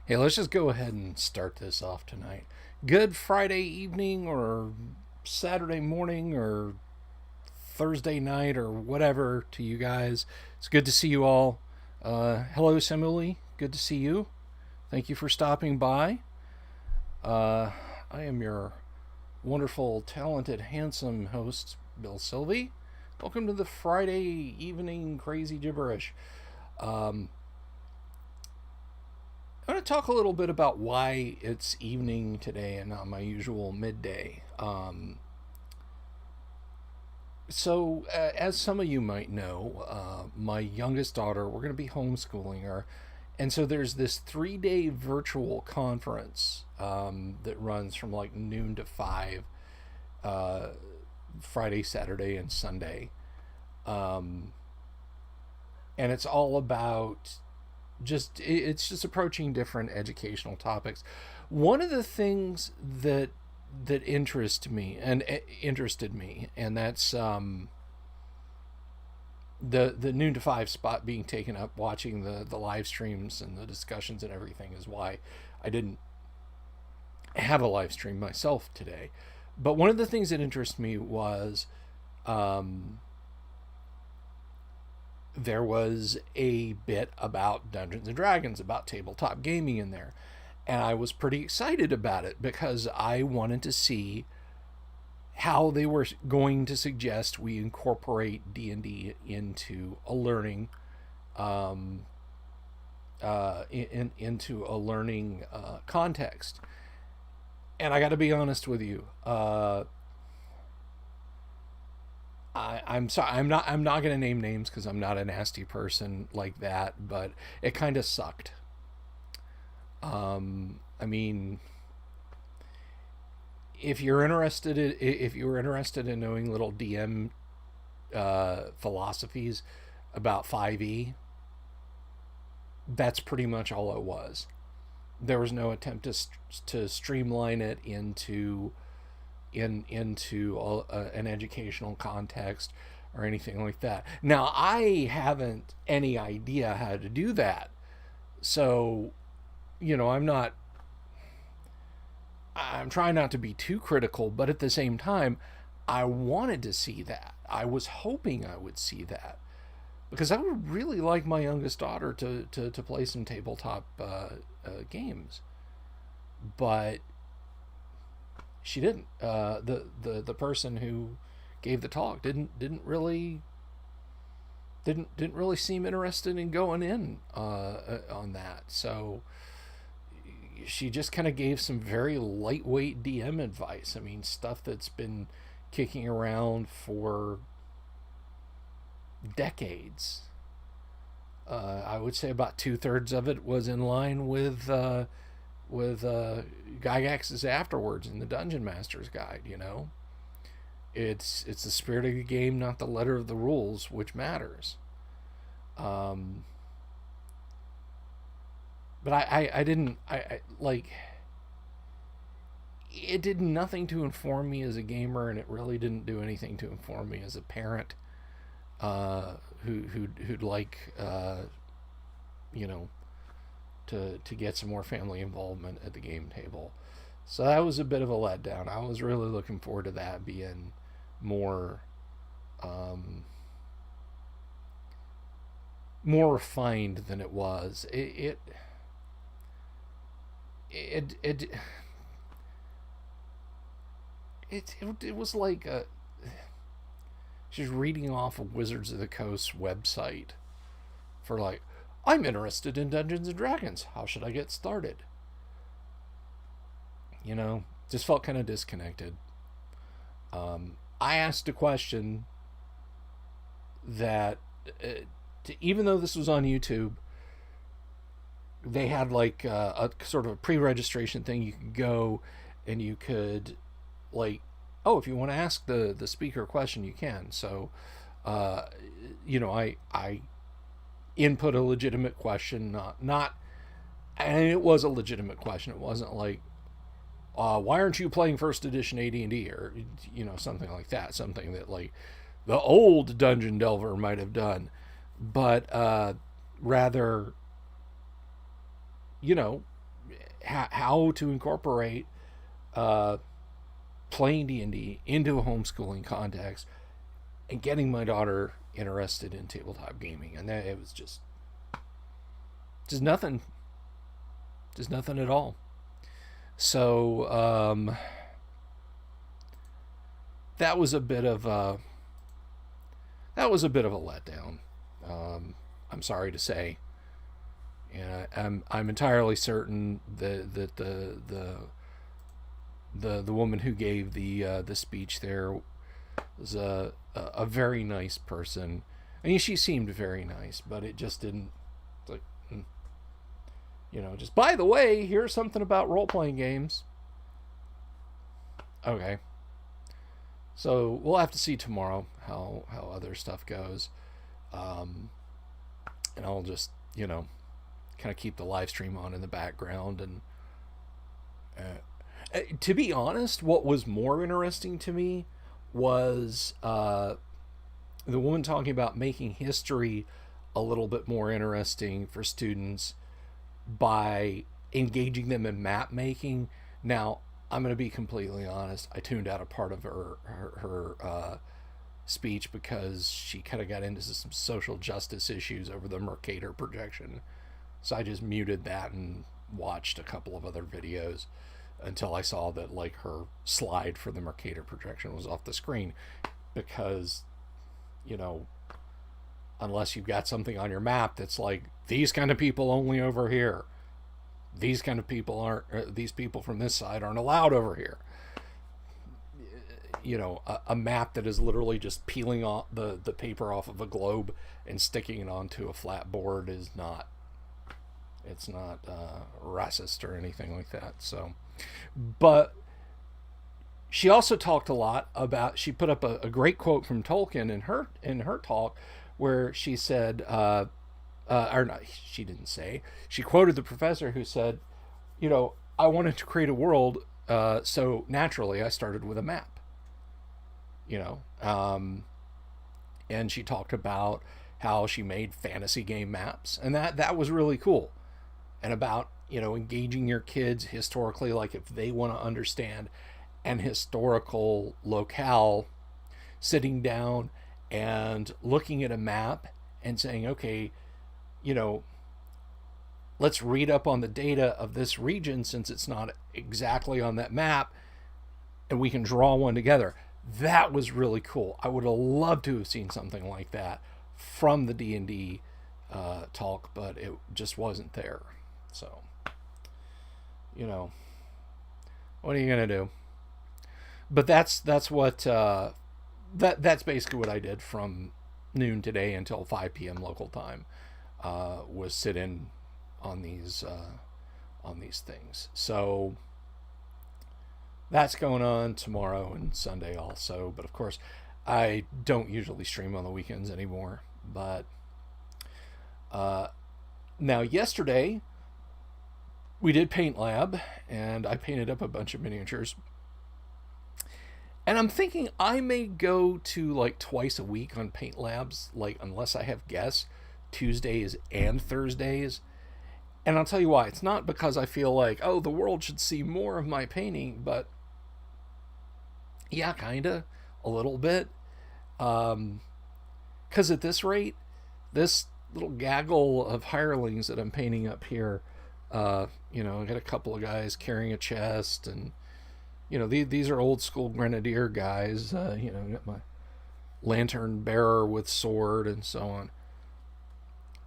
Hey, let's just go ahead and start this off tonight. Good Friday evening or Saturday morning or Thursday night or whatever to you guys. It's good to see you all. Hello, Simuli. Good to see you. Thank you for stopping by. Uh, I am your wonderful, talented, handsome host, Bill Sylvie. Welcome to the Friday evening crazy gibberish. Um, I'm going to talk a little bit about why it's evening today and not my usual midday. As some of you might know, my youngest daughter, we're going to be homeschooling her. And so there's this 3 day virtual conference that runs from like noon to 5, uh, Friday, Saturday, and Sunday. Um, and it's all about it's just approaching different educational topics. One of the things that interested me, and that's the noon to 5 spot being taken up watching the live streams and the discussions and everything is why I didn't have a live stream myself today. But one of the things that interests me was um, there was a bit about Dungeons and Dragons, about tabletop gaming in there. And I was pretty excited about it because I wanted to see how they were going to suggest we incorporate D&D into a learning um, into a learning context. And I got to be honest with you. I'm sorry. I'm not going to name names because I'm not a nasty person like that. But it kind of sucked. I mean, if you were interested in knowing little DM philosophies about 5e, that's pretty much all it was. There was no attempt to streamline it into an educational context or anything like that. Now, I haven't any idea how to do that. So, I'm trying not to be too critical, but at the same time, I wanted to see that. I was hoping I would see that because I would really like my youngest daughter to play some tabletop games. But she didn't. The person who gave the talk didn't really seem interested in going in on that. So she just kind of gave some very lightweight DM advice. I mean, stuff that's been kicking around for decades. I would say about 2/3 of it was in line with Gygax's afterwards in the Dungeon Master's Guide. It's the spirit of the game, not the letter of the rules, which matters. Um, but I didn't I like it did nothing to inform me as a gamer, and it really didn't do anything to inform me as a parent who'd like you know to get some more family involvement at the game table. So that was a bit of a letdown. I was really looking forward to that being more um, more refined than it was. It it it it was like she's reading off a Wizards of the Coast website for like, I'm interested in Dungeons and Dragons. How should I get started? Just felt kind of disconnected. I asked a question that, even though this was on YouTube, they had like a sort of a pre-registration thing. You could go and you could like, oh, if you want to ask the speaker a question, you can. So, uh, I input a legitimate question, not, and it was a legitimate question. It wasn't like, why aren't you playing first edition AD&D or something like that, something that like the old dungeon delver might have done, but rather, you know how to incorporate playing D&D into a homeschooling context and getting my daughter interested in tabletop gaming. And that, it was just nothing, at all. So that was a bit of a letdown. I'm sorry to say. And I'm entirely certain that the woman who gave the speech there was a very nice person. I mean, she seemed very nice, but it just didn't, like, just, by the way, here's something about role playing games. Okay. So we'll have to see tomorrow how other stuff goes. And I'll just, kind of keep the live stream on in the background. And to be honest, what was more interesting to me was the woman talking about making history a little bit more interesting for students by engaging them in map making. Now, I'm going to be completely honest. I tuned out a part of her speech because she kind of got into some social justice issues over the Mercator projection. So I just muted that and watched a couple of other videos until I saw that, like, her slide for the Mercator projection was off the screen. Because, unless you've got something on your map that's like, these kind of people only over here, these kind of people aren't, these people from this side aren't allowed over here. A map that is literally just peeling off the paper off of a globe and sticking it onto a flat board is not, it's not racist or anything like that. So, but she also talked a lot about, she put up a great quote from Tolkien in her talk, where she said, or not, she didn't say, she quoted the professor who said, I wanted to create a world, so naturally I started with a map. And she talked about how she made fantasy game maps, and that was really cool. And about, engaging your kids historically, like if they want to understand an historical locale, sitting down and looking at a map and saying, okay, let's read up on the data of this region since it's not exactly on that map, and we can draw one together. That was really cool. I would have loved to have seen something like that from the D&D talk, but it just wasn't there. So, what are you gonna do? But that's what that's basically what I did from noon today until 5 p.m. local time. Was sit in on these things. So that's going on tomorrow and Sunday also. But of course, I don't usually stream on the weekends anymore. But now yesterday we did Paint Lab, and I painted up a bunch of miniatures. And I'm thinking I may go to like twice a week on Paint Labs, like unless I have guests, Tuesdays and Thursdays. And I'll tell you why. It's not because I feel like, oh, the world should see more of my painting, but yeah, kinda, a little bit. Because at this rate, this little gaggle of hirelings that I'm painting up here, I got a couple of guys carrying a chest, and these are old school grenadier guys. Got my lantern bearer with sword and so on.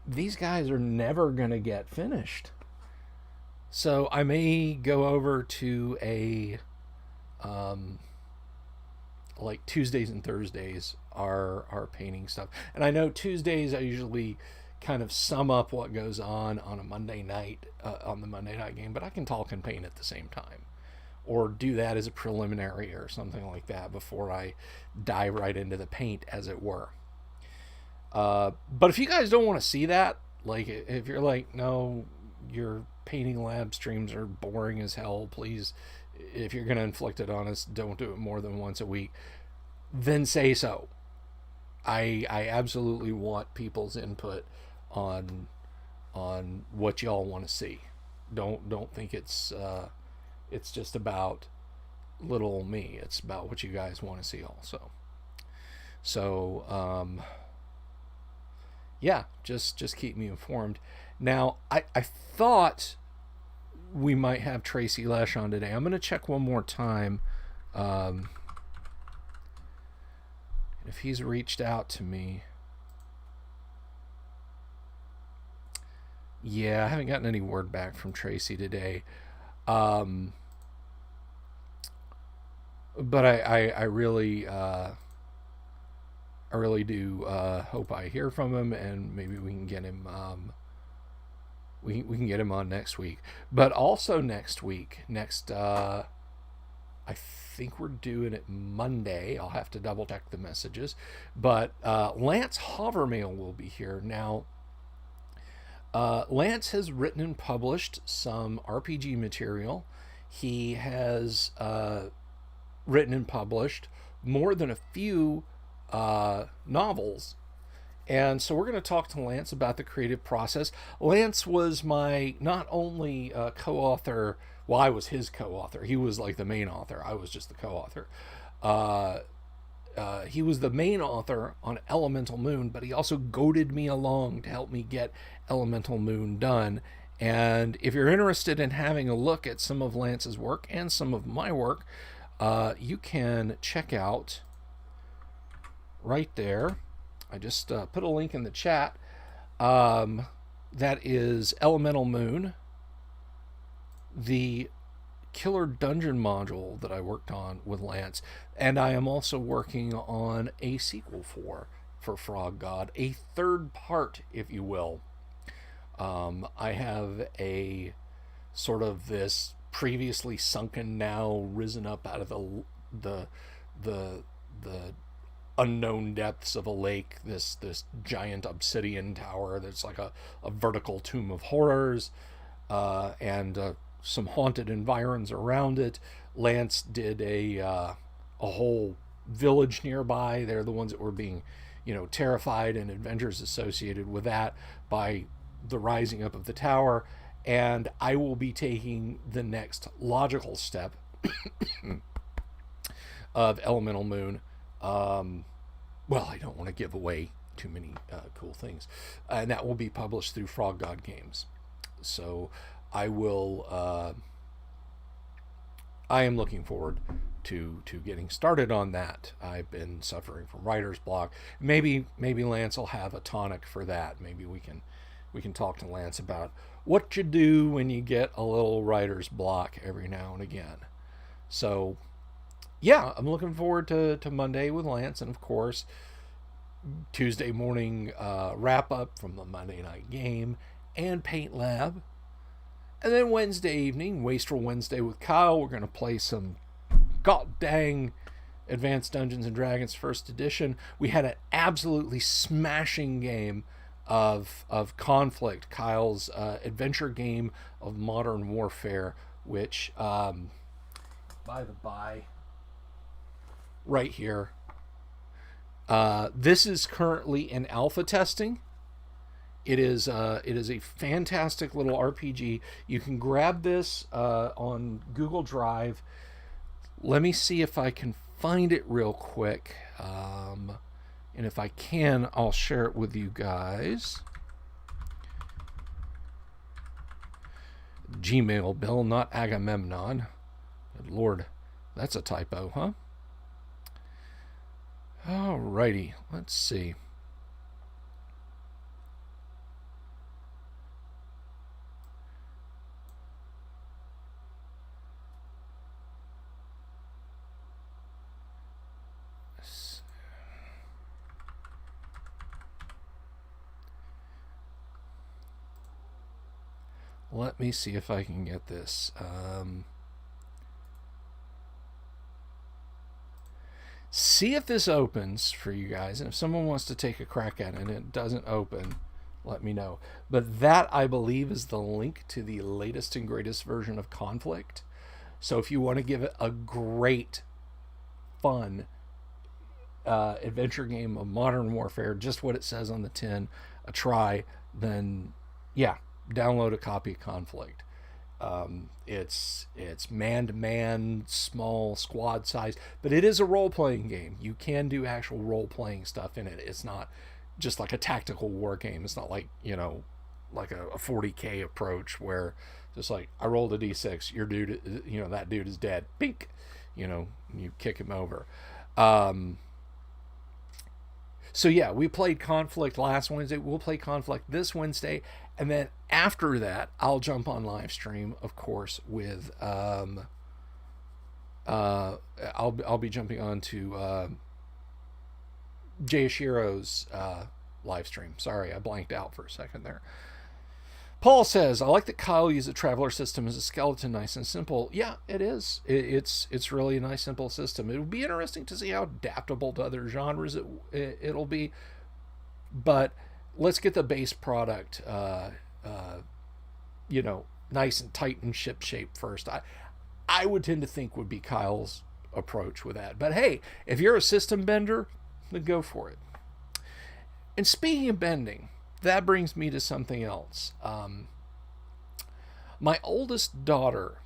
These guys are never gonna get finished. So I may go over to a like Tuesdays and Thursdays are painting stuff. And I know Tuesdays I usually kind of sum up what goes on a Monday night, on the Monday night game, but I can talk and paint at the same time, or do that as a preliminary or something like that before I dive right into the paint, as it were. But if you guys don't want to see that, like if you're like, no, your painting lab streams are boring as hell, please, if you're going to inflict it on us, don't do it more than once a week, then say so. I absolutely want people's input on what y'all want to see, Don't think it's just about little old me. It's about what you guys want to see also. So yeah, just keep me informed. Now I thought we might have Tracy Lesh on today. I'm going to check one more time if he's reached out to me. Yeah, I haven't gotten any word back from Tracy today. But I really I really do hope I hear from him, and maybe we can get him we can get him on next week. But also next week, I think we're doing it Monday. I'll have to double check the messages. But Lance Hovermail will be here. Now, Lance has written and published some RPG material. He has written and published more than a few novels. And so we're going to talk to Lance about the creative process. Lance was my not only co-author, well, I was his co-author. He was like the main author. I was just the co-author. He was the main author on Elemental Moon, but he also goaded me along to help me get Elemental Moon done. And if you're interested in having a look at some of Lance's work and some of my work, you can check out right there. I just put a link in the chat. That is Elemental Moon, the killer dungeon module that I worked on with Lance, and I am also working on a sequel for Frog God, a third part, if you will. I have a sort of this previously sunken, now risen up out of the unknown depths of a lake, this giant obsidian tower that's like a vertical tomb of horrors, and some haunted environs around it. Lance did a whole village nearby. They're the ones that were being, terrified, and adventures associated with that by the rising up of the tower. And I will be taking the next logical step of Elemental Moon. Well, I don't want to give away too many cool things, and that will be published through Frog God Games. So I will. I am looking forward to getting started on that. I've been suffering from writer's block. Maybe Lance will have a tonic for that. Maybe we can talk to Lance about what you do when you get a little writer's block every now and again. So yeah, I'm looking forward to Monday with Lance, and of course Tuesday morning wrap up from the Monday night game and Paint Lab. And then Wednesday evening, Wastrel Wednesday with Kyle. We're going to play some god dang Advanced Dungeons and Dragons First Edition. We had an absolutely smashing game of Conflict, Kyle's adventure game of modern warfare, which, by the by, right here, this is currently in alpha testing. It is a fantastic little RPG. You can grab this on Google Drive. Let me see if I can find it real quick. And if I can, I'll share it with you guys. Gmail Bill, not Agamemnon. Good Lord, that's a typo, huh? Alrighty, let's see. Let me see if I can get this. See if this opens for you guys. And if someone wants to take a crack at it and it doesn't open, let me know. But that, I believe, is the link to the latest and greatest version of Conflict. So if you want to give it a great, fun adventure game of modern warfare, just what it says on the tin, a try, then yeah, download a copy of Conflict. It's man to man, small squad size, but it is a role playing game. You can do actual role playing stuff in it. It's not just like a tactical war game. It's not like, like a 40K approach where just like I rolled a d6, your dude, that dude is dead. Bink, you kick him over. So yeah, we played Conflict last Wednesday. We'll play Conflict this Wednesday, and then after that, I'll jump on live stream, of course, with I'll be jumping on to Jay Ashiro's live stream. Sorry, I blanked out for a second there. Paul says, I like that Kyle used the Traveler system as a skeleton, nice and simple. Yeah, it is. It's really a nice, simple system. It would be interesting to see how adaptable to other genres it'll be. But let's get the base product, nice and tight and ship shape first. I would tend to think would be Kyle's approach with that. But hey, if you're a system bender, then go for it. And speaking of bending, that brings me to something else. My oldest daughter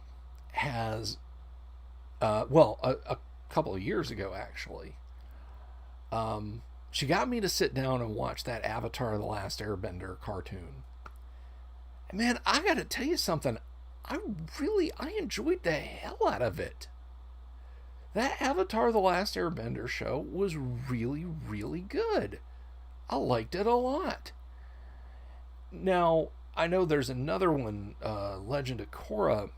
has, a couple of years ago, actually, she got me to sit down and watch that Avatar: The Last Airbender cartoon. And man, I got to tell you something. I enjoyed the hell out of it. That Avatar: The Last Airbender show was really, really good. I liked it a lot. Now, I know there's another one, Legend of Korra,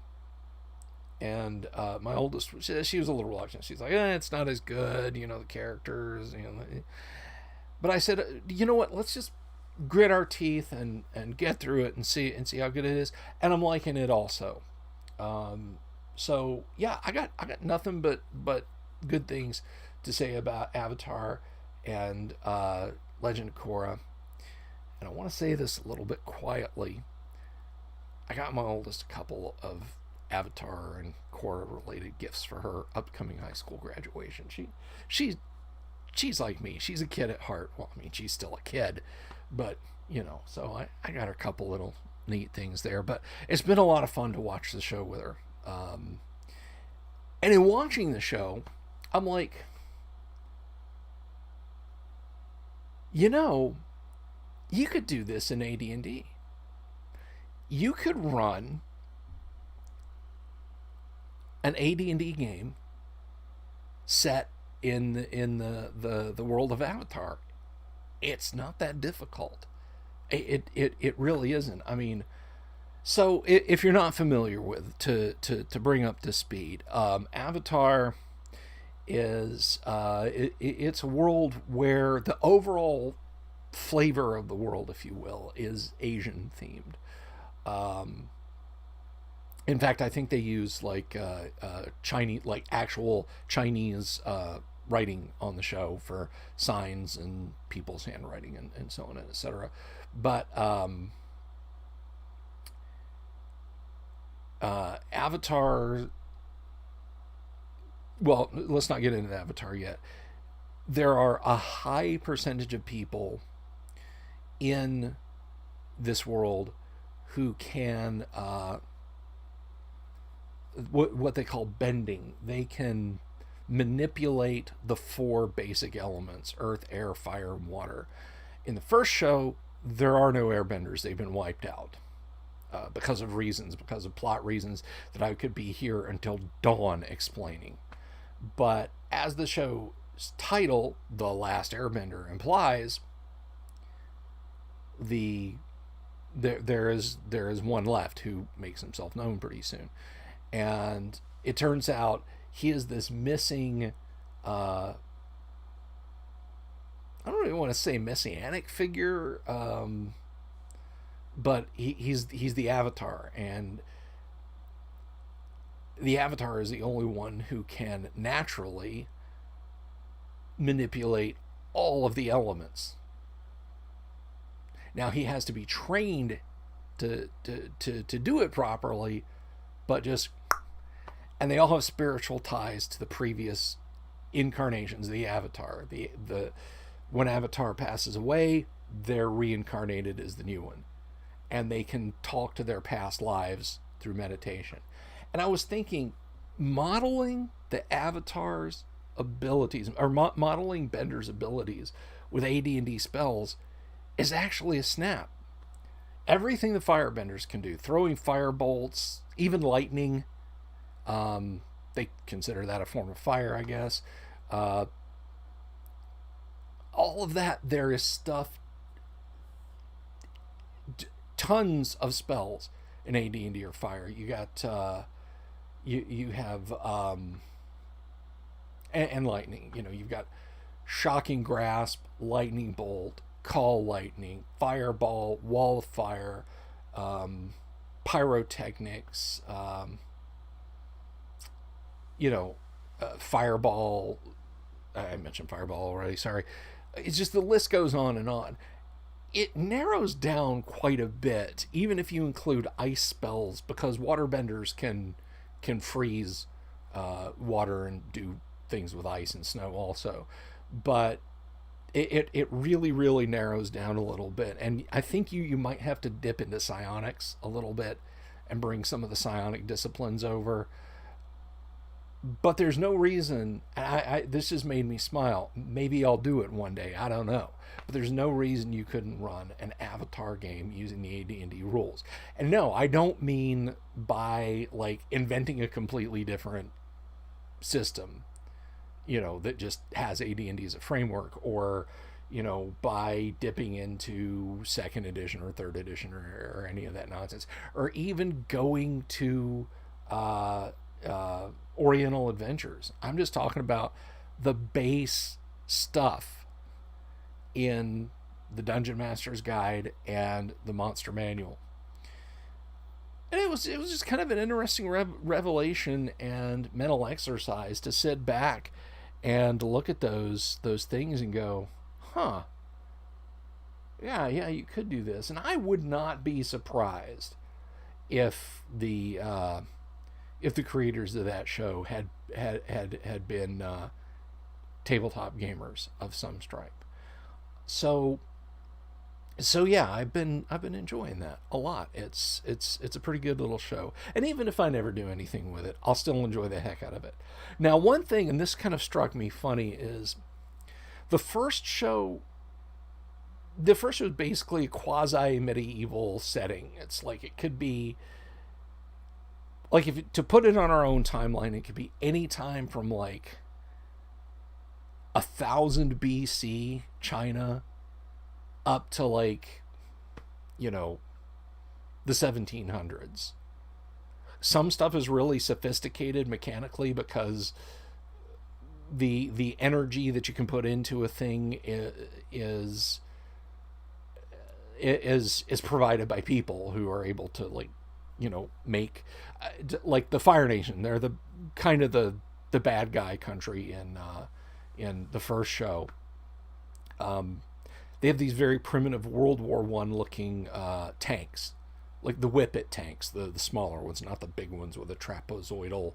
and my oldest, she was a little reluctant. She's like, it's not as good, the characters, But I said, you know what, let's just grit our teeth and get through it and see how good it is. And I'm liking it also. So yeah, I got nothing but good things to say about Avatar and Legend of Korra. And I want to say this a little bit quietly. I got my oldest a couple of Avatar and Korra related gifts for her upcoming high school graduation. She's like me. She's a kid at heart. Well, I mean, she's still a kid, but so I got her a couple little neat things there. But it's been a lot of fun to watch the show with her. And in watching the show, I'm like, you could do this in AD&D. You could run an AD&D game set in the world of Avatar. It's not that difficult. It really isn't. I mean, so if you're not familiar with, to bring up to speed, Avatar is it's a world where the overall flavor of the world, if you will, is Asian themed. In fact, I think they use like Chinese, like actual Chinese writing on the show for signs and people's handwriting and so on and etc. But Avatar, well, let's not get into Avatar yet. There are a high percentage of people in this world who can what they call bending. They can manipulate the four basic elements: earth, air, fire, and water. In the first show, there are no airbenders. They've been wiped out because of plot reasons that I could be here until dawn explaining. But as the show's title, The Last Airbender, implies, there is one left who makes himself known pretty soon. And it turns out he is this missing, I don't even want to say messianic figure, but he's the Avatar, and the Avatar is the only one who can naturally manipulate all of the elements. Now he has to be trained to do it properly, but and they all have spiritual ties to the previous incarnations of the Avatar. The when Avatar passes away, they're reincarnated as the new one, and they can talk to their past lives through meditation. And I was thinking, modeling the avatar's abilities, or modeling Bender's abilities with AD&D spells is actually a snap. Everything the firebenders can do, throwing fire bolts, even lightning, they consider that a form of fire, I guess. Uh, all of that, there is stuff, tons of spells in AD&D or fire. You got you have and lightning. You know, you've got shocking grasp, lightning bolt, call lightning, fireball, wall of fire, pyrotechnics. You know, fireball. I mentioned fireball already. Sorry. It's just the list goes on and on. It narrows down quite a bit, even if you include ice spells, because waterbenders can freeze water and do things with ice and snow also. But it really, really narrows down a little bit. And I think you might have to dip into psionics a little bit and bring some of the psionic disciplines over. But there's no reason. This just made me smile. Maybe I'll do it one day. I don't know. But there's no reason you couldn't run an Avatar game using the AD&D rules. And no, I don't mean by like inventing a completely different system, you know, that just has AD&D as a framework, or you know, by dipping into second edition or third edition, or any of that nonsense, or even going to Oriental Adventures. I'm just talking about the base stuff in the Dungeon Master's Guide and the Monster Manual. And it was just kind of an interesting revelation and mental exercise to sit back and look at those things and go, huh, yeah, you could do this. And I would not be surprised if the creators of that show had been tabletop gamers of some stripe. So yeah, I've been enjoying that a lot. It's a pretty good little show. And even if I never do anything with it, I'll still enjoy the heck out of it. Now, one thing, and this kind of struck me funny, is the first show was basically a quasi medieval setting. It's like, it could be like, to put it on our own timeline, it could be any time from like 1000 BC China up to like, you know, the 1700s. Some stuff is really sophisticated mechanically because the energy that you can put into a thing is provided by people who are able to, like, you know, make, like the Fire Nation. They're the kind of the bad guy country in the first show. They have these very primitive World War I looking tanks, like the Whippet tanks, the smaller ones, not the big ones with a trapezoidal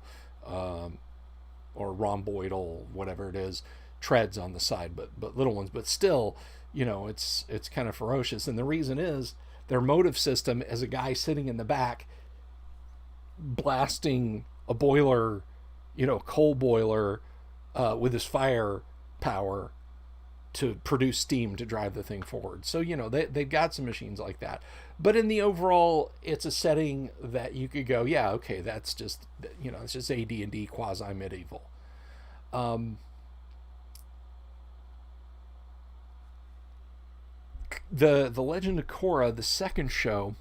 or rhomboidal, whatever it is, treads on the side, but little ones. But still, you know, it's kind of ferocious. And the reason is their motive system is a guy sitting in the back blasting a boiler, you know, coal boiler with his fire power to produce steam to drive the thing forward. So, you know, they've got some machines like that. But in the overall, it's a setting that you could go, yeah, okay, that's just, you know, it's just AD&D quasi-medieval. The Legend of Korra, the second show,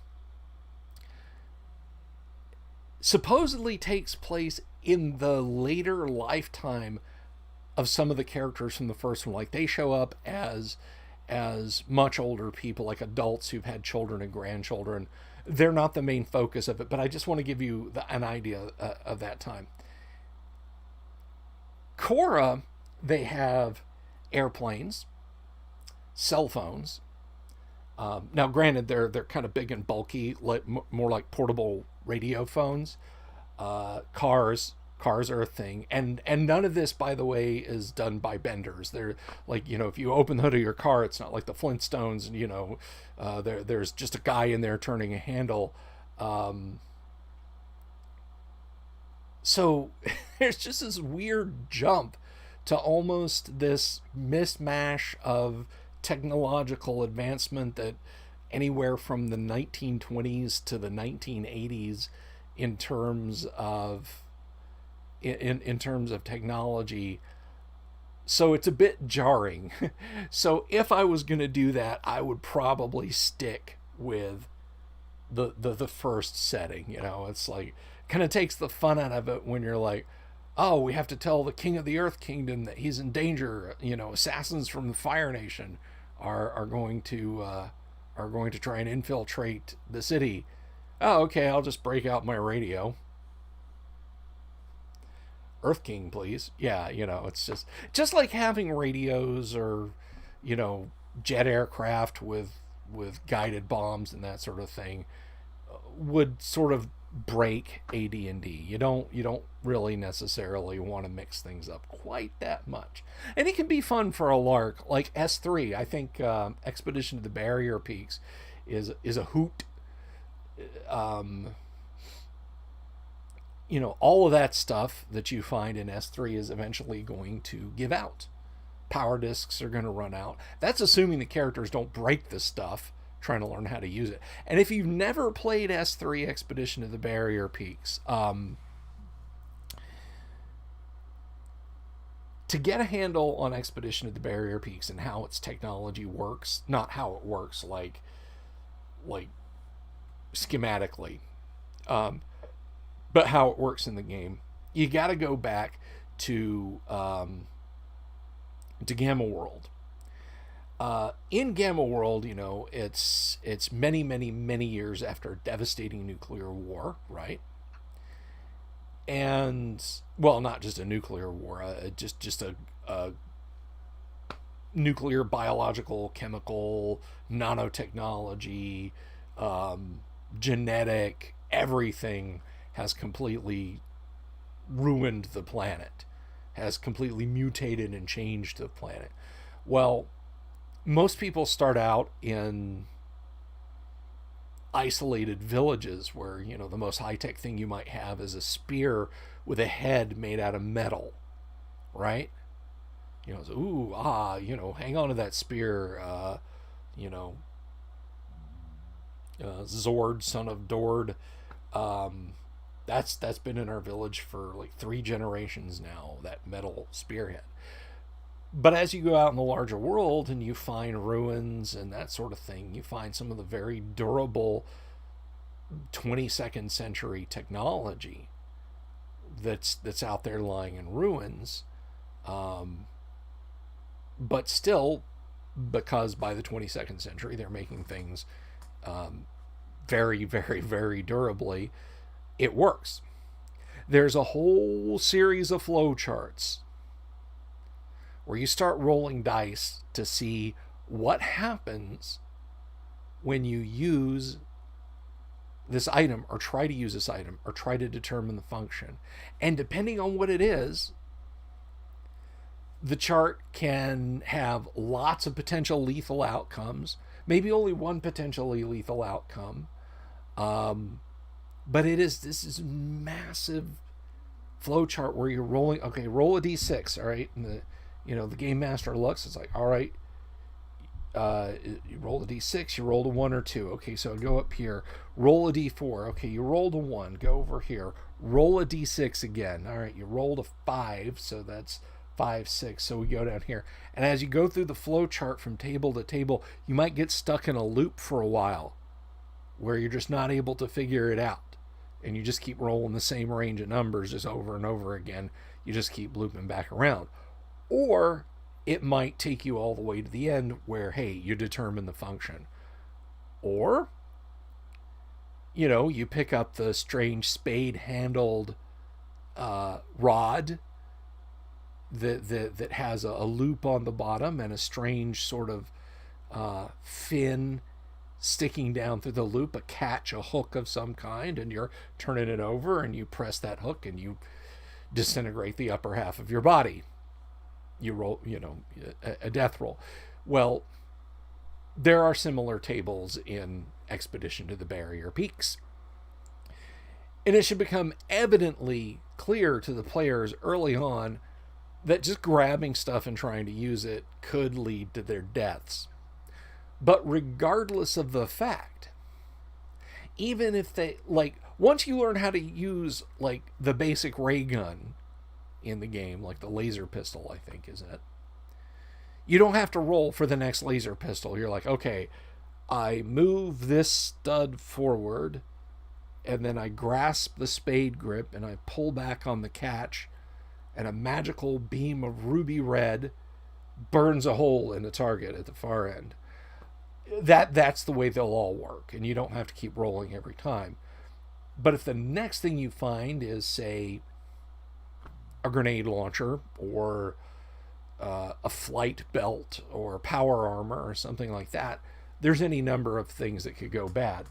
supposedly takes place in the later lifetime of some of the characters from the first one. Like, they show up as much older people, like adults who've had children and grandchildren. They're not the main focus of it, but I just want to give you an idea of that time. Korra, they have airplanes, cell phones. Now, granted, they're kind of big and bulky, like more like portable radio phones. Cars are a thing, and none of this, by the way, is done by benders. They're like, you know, if you open the hood of your car, it's not like the Flintstones, and, you know, there's just a guy in there turning a handle. So there's just this weird jump to almost this mismatch of technological advancement that anywhere from the 1920s to the 1980s in terms of in terms of technology. So it's a bit jarring. So if I was going to do that, I would probably stick with the first setting. You know, it's like kind of takes the fun out of it when you're like, oh, we have to tell the king of the Earth Kingdom that he's in danger. You know, assassins from the Fire Nation are going to try and infiltrate the city. Oh, okay, I'll just break out my radio. Earth King, please. Yeah, you know, it's just like having radios or, you know, jet aircraft with guided bombs and that sort of thing would sort of break AD&D. You don't really necessarily want to mix things up quite that much, and it can be fun for a lark like S3. I think Expedition to the Barrier Peaks is a hoot. Um, you know, all of that stuff that you find in S3 is eventually going to give out. Power discs are going to run out. That's assuming the characters don't break the stuff trying to learn how to use it. And if you've never played S3 Expedition to the Barrier Peaks, to get a handle on Expedition to the Barrier Peaks and how its technology works, not how it works like schematically, um, but how it works in the game, you got to go back to Gamma World. In Gamma World, you know, it's many, many, many years after a devastating nuclear war, right? And well, not just a nuclear war, just a nuclear, biological, chemical, nanotechnology, genetic, everything has completely ruined the planet, has completely mutated and changed the planet. Well, most people start out in isolated villages where, you know, the most high-tech thing you might have is a spear with a head made out of metal, right? You know, so, ooh, you know, hang on to that spear, you know, Zord, son of Dord. Um, that's been in our village for like 3 generations now, that metal spearhead. But as you go out in the larger world and you find ruins and that sort of thing, you find some of the very durable 22nd century technology that's out there lying in ruins. Um, but still, because by the 22nd century they're making things um, very, very, very durably, it works. There's a whole series of flow charts where you start rolling dice to see what happens when you use this item or try to use this item or try to determine the function. And depending on what it is, the chart can have lots of potential lethal outcomes, maybe only one potentially lethal outcome. Um, but this is massive flow chart where you're rolling. Okay, roll a d6. All right, and the game master Lux is like, all right, you roll a d6, you rolled a 1 or 2. Okay, so go up here, roll a d4. Okay, you rolled a 1, go over here, roll a d6 again. All right, you rolled a 5, so that's 5, 6. So we go down here, and as you go through the flow chart from table to table, you might get stuck in a loop for a while where you're just not able to figure it out, and you just keep rolling the same range of numbers just over and over again. You just keep looping back around. Or it might take you all the way to the end where, hey, you determine the function. Or, you know, you pick up the strange spade handled rod that has a loop on the bottom and a strange sort of fin sticking down through the loop, a catch, a hook of some kind, and you're turning it over and you press that hook and you disintegrate the upper half of your body. You roll, you know, a death roll. Well, there are similar tables in Expedition to the Barrier Peaks. And it should become evidently clear to the players early on that just grabbing stuff and trying to use it could lead to their deaths. But regardless of the fact, even if they, like, once you learn how to use, like, the basic ray gun in the game, like the laser pistol, I think, isn't it? You don't have to roll for the next laser pistol. You're like, okay, I move this stud forward, and then I grasp the spade grip, and I pull back on the catch, and a magical beam of ruby red burns a hole in the target at the far end. That's the way they'll all work, and you don't have to keep rolling every time. But if the next thing you find is, say, a grenade launcher or a flight belt or power armor or something like that, there's any number of things that could go bad.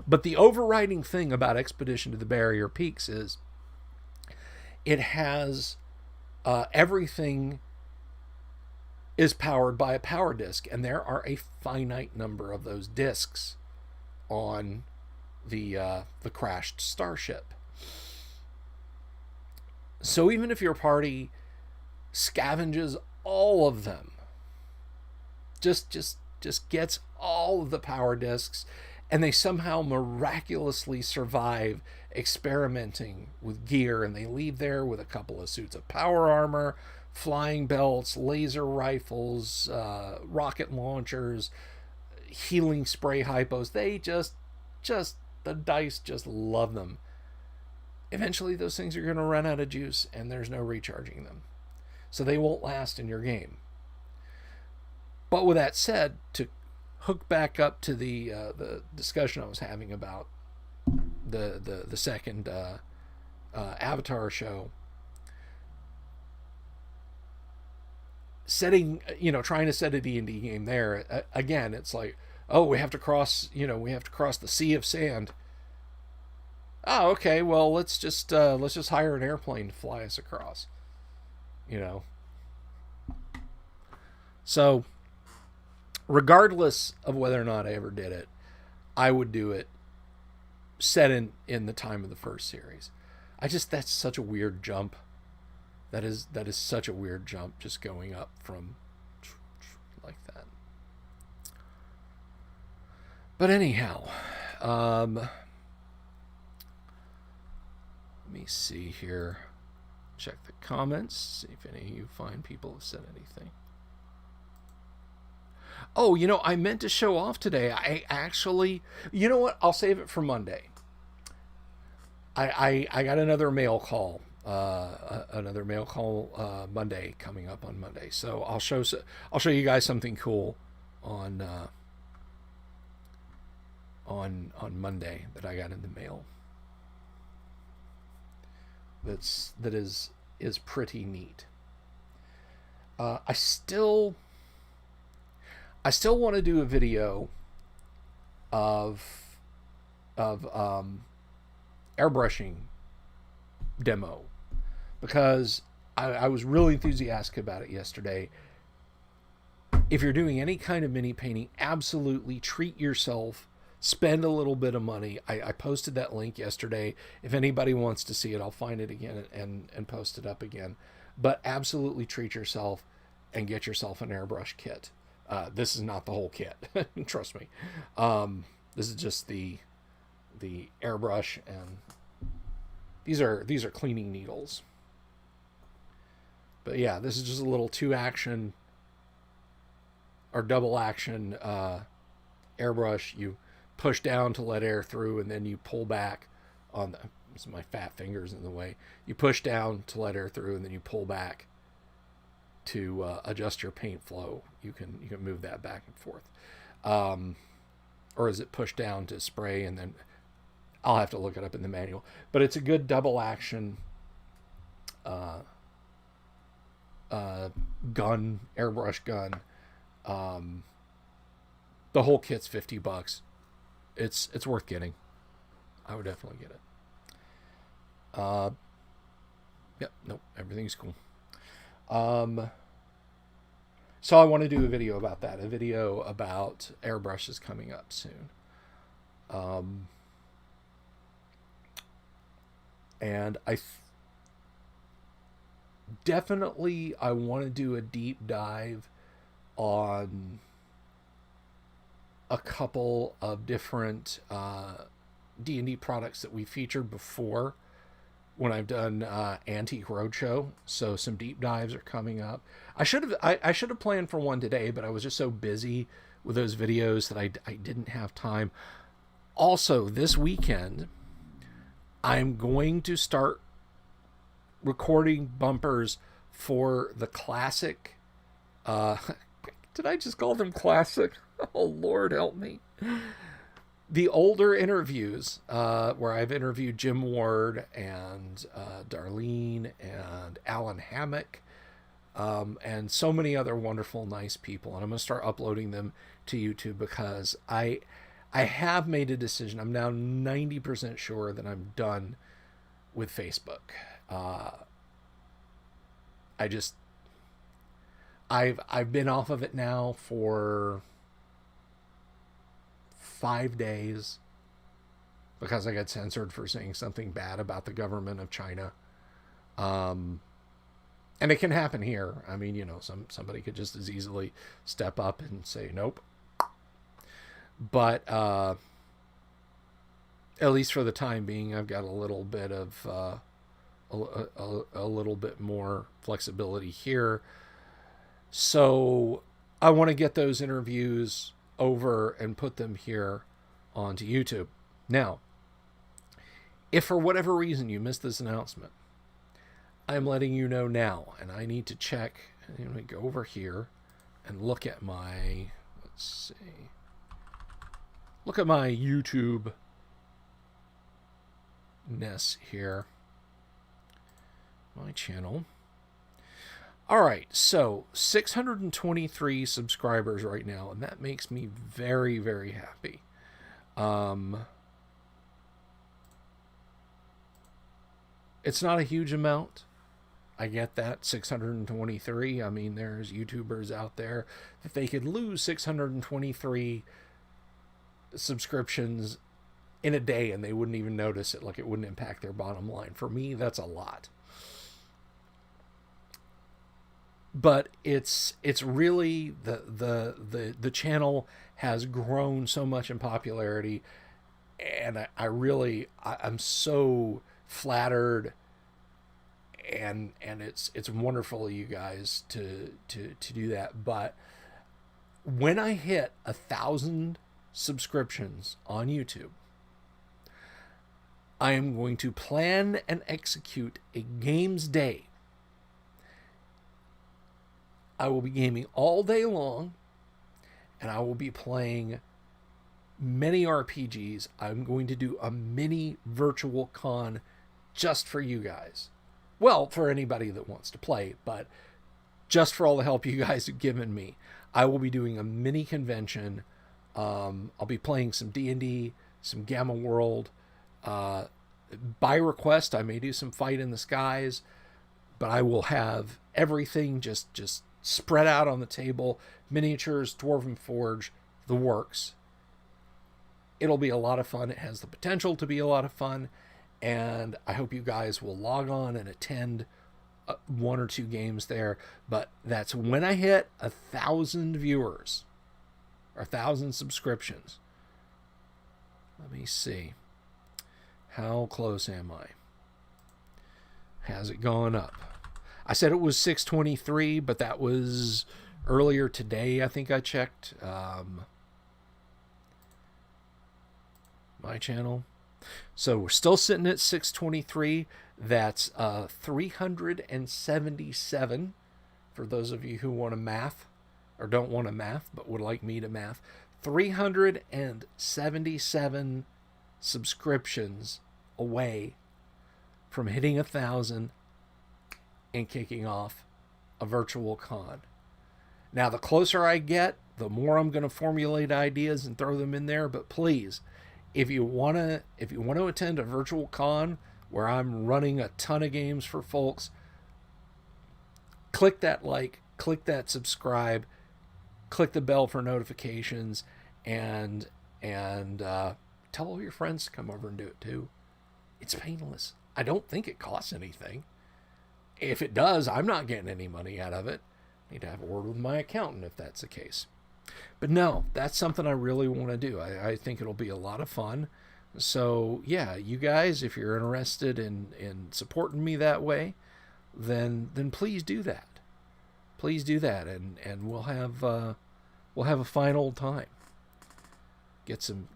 But the overriding thing about Expedition to the Barrier Peaks is it has everything is powered by a power disc, and there are a finite number of those discs on the crashed starship. So even if your party scavenges all of them, just gets all of the power discs, and they somehow miraculously survive experimenting with gear, and they leave there with a couple of suits of power armor, flying belts, laser rifles, rocket launchers, healing spray hypos. They just the dice just love them. Eventually those things are going to run out of juice, and there's no recharging them, so they won't last in your game. But with that said, to hook back up to the discussion I was having about the second Avatar show, trying to set a D&D game there, again, it's like, oh, we have to cross the sea of sand. Oh, okay, well, let's just hire an airplane to fly us across. So regardless of whether or not I ever did it, I would do it set in the time of the first series. That's such a weird jump. That is such a weird jump, just going up from like that. But anyhow, let me see here. Check the comments, see if any of you fine people have said anything. Oh, I meant to show off today. I actually, you know what? I'll save it for Monday. I got another mail call. Monday, coming up on Monday. So I'll show you guys something cool on Monday that I got in the mail. That is pretty neat. I still want to do a video of airbrushing demo, because I was really enthusiastic about it yesterday. If you're doing any kind of mini painting, absolutely treat yourself. Spend a little bit of money. I posted that link yesterday. If anybody wants to see it, I'll find it again and post it up again. But absolutely treat yourself and get yourself an airbrush kit. This is not the whole kit. Trust me. This is just the airbrush, and these are cleaning needles. But yeah, this is just a little 2-action or double action airbrush. You push down to let air through, and then you pull back on my fat fingers in the way. You push down to let air through, and then you pull back to adjust your paint flow. You can move that back and forth. Or is it push down to spray, and then I'll have to look it up in the manual. But it's a good double action gun, airbrush gun. The whole kit's $50. It's worth getting. I would definitely get it. Yep, nope, everything's cool. So I want to do a video about that. A video about airbrushes coming up soon. And definitely I want to do a deep dive on a couple of different D&D products that we featured before when I've done Antique Roadshow. So some deep dives are coming up. I should have planned for one today, but I was just so busy with those videos that I didn't have time. Also, this weekend, I'm going to start recording bumpers for the classic. Did I just call them classic? Oh, Lord help me. The older interviews where I've interviewed Jim Ward and Darlene and Alan Hammock and so many other wonderful, nice people. And I'm going to start uploading them to YouTube because I have made a decision. I'm now 90% sure that I'm done with Facebook. I've been off of it now for 5 days because I got censored for saying something bad about the government of China. And it can happen here. I mean, somebody could just as easily step up and say nope. But at least for the time being, I've got a little bit of a little bit more flexibility here. So I want to get those interviews over and put them here onto YouTube. Now, if for whatever reason you missed this announcement, I'm letting you know now, and I need to check. I'm going to go over here and look at my, let's see, look at my YouTube ness here. My channel. All right, so 623 subscribers right now, and that makes me very, very happy. It's not a huge amount. I get that, 623. I mean, there's YouTubers out there that they could lose 623 subscriptions in a day and they wouldn't even notice it, like it wouldn't impact their bottom line. For me, that's a lot. But it's really the channel has grown so much in popularity, and I'm so flattered, and it's wonderful of you guys to do that. But when I hit 1,000 subscriptions on YouTube, I am going to plan and execute a games day. I will be gaming all day long, and I will be playing many RPGs. I'm going to do a mini virtual con just for you guys. Well, for anybody that wants to play, but just for all the help you guys have given me. I will be doing a mini convention. I'll be playing some D&D, some Gamma World. By request, I may do some Fight in the Skies, but I will have everything just spread out on the table. Miniatures, Dwarven Forge, the works. It'll be a lot of fun. It has the potential to be a lot of fun, and I hope you guys will log on and attend one or two games there. But that's when I hit 1,000 viewers or 1,000 subscriptions. Let me see. How close am I? Has it gone up? I said it was 623, but that was earlier today, I think I checked. My channel. So we're still sitting at 623. That's 377 for those of you who want to math or don't want to math but would like me to math. 377 subscriptions away from hitting 1,000 and kicking off a virtual con. Now, the closer I get, the more I'm going to formulate ideas and throw them in there. But please, if you want to attend a virtual con where I'm running a ton of games for folks, click that like, click that subscribe, click the bell for notifications, and tell all your friends to come over and do it too. It's painless. I don't think it costs anything. If it does, I'm not getting any money out of it. I need to have a word with my accountant if that's the case. But no, that's something I really want to do. I think it'll be a lot of fun. So yeah, you guys, if you're interested in supporting me that way, then please do that. Please do that, and we'll have a fine old time. Get some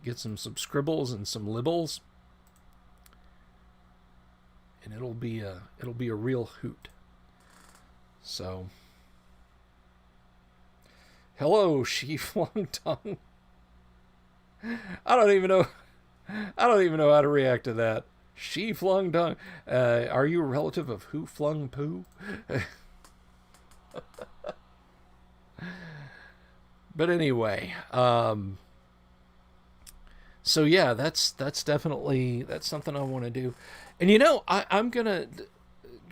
scribbles and some libbles, and it'll be a real hoot. So, hello, She Flung Tongue. I don't even know how to react to that. She Flung Tongue. Are you a relative of Who Flung Poo? But anyway, so yeah, that's definitely something I want to do. And I'm gonna.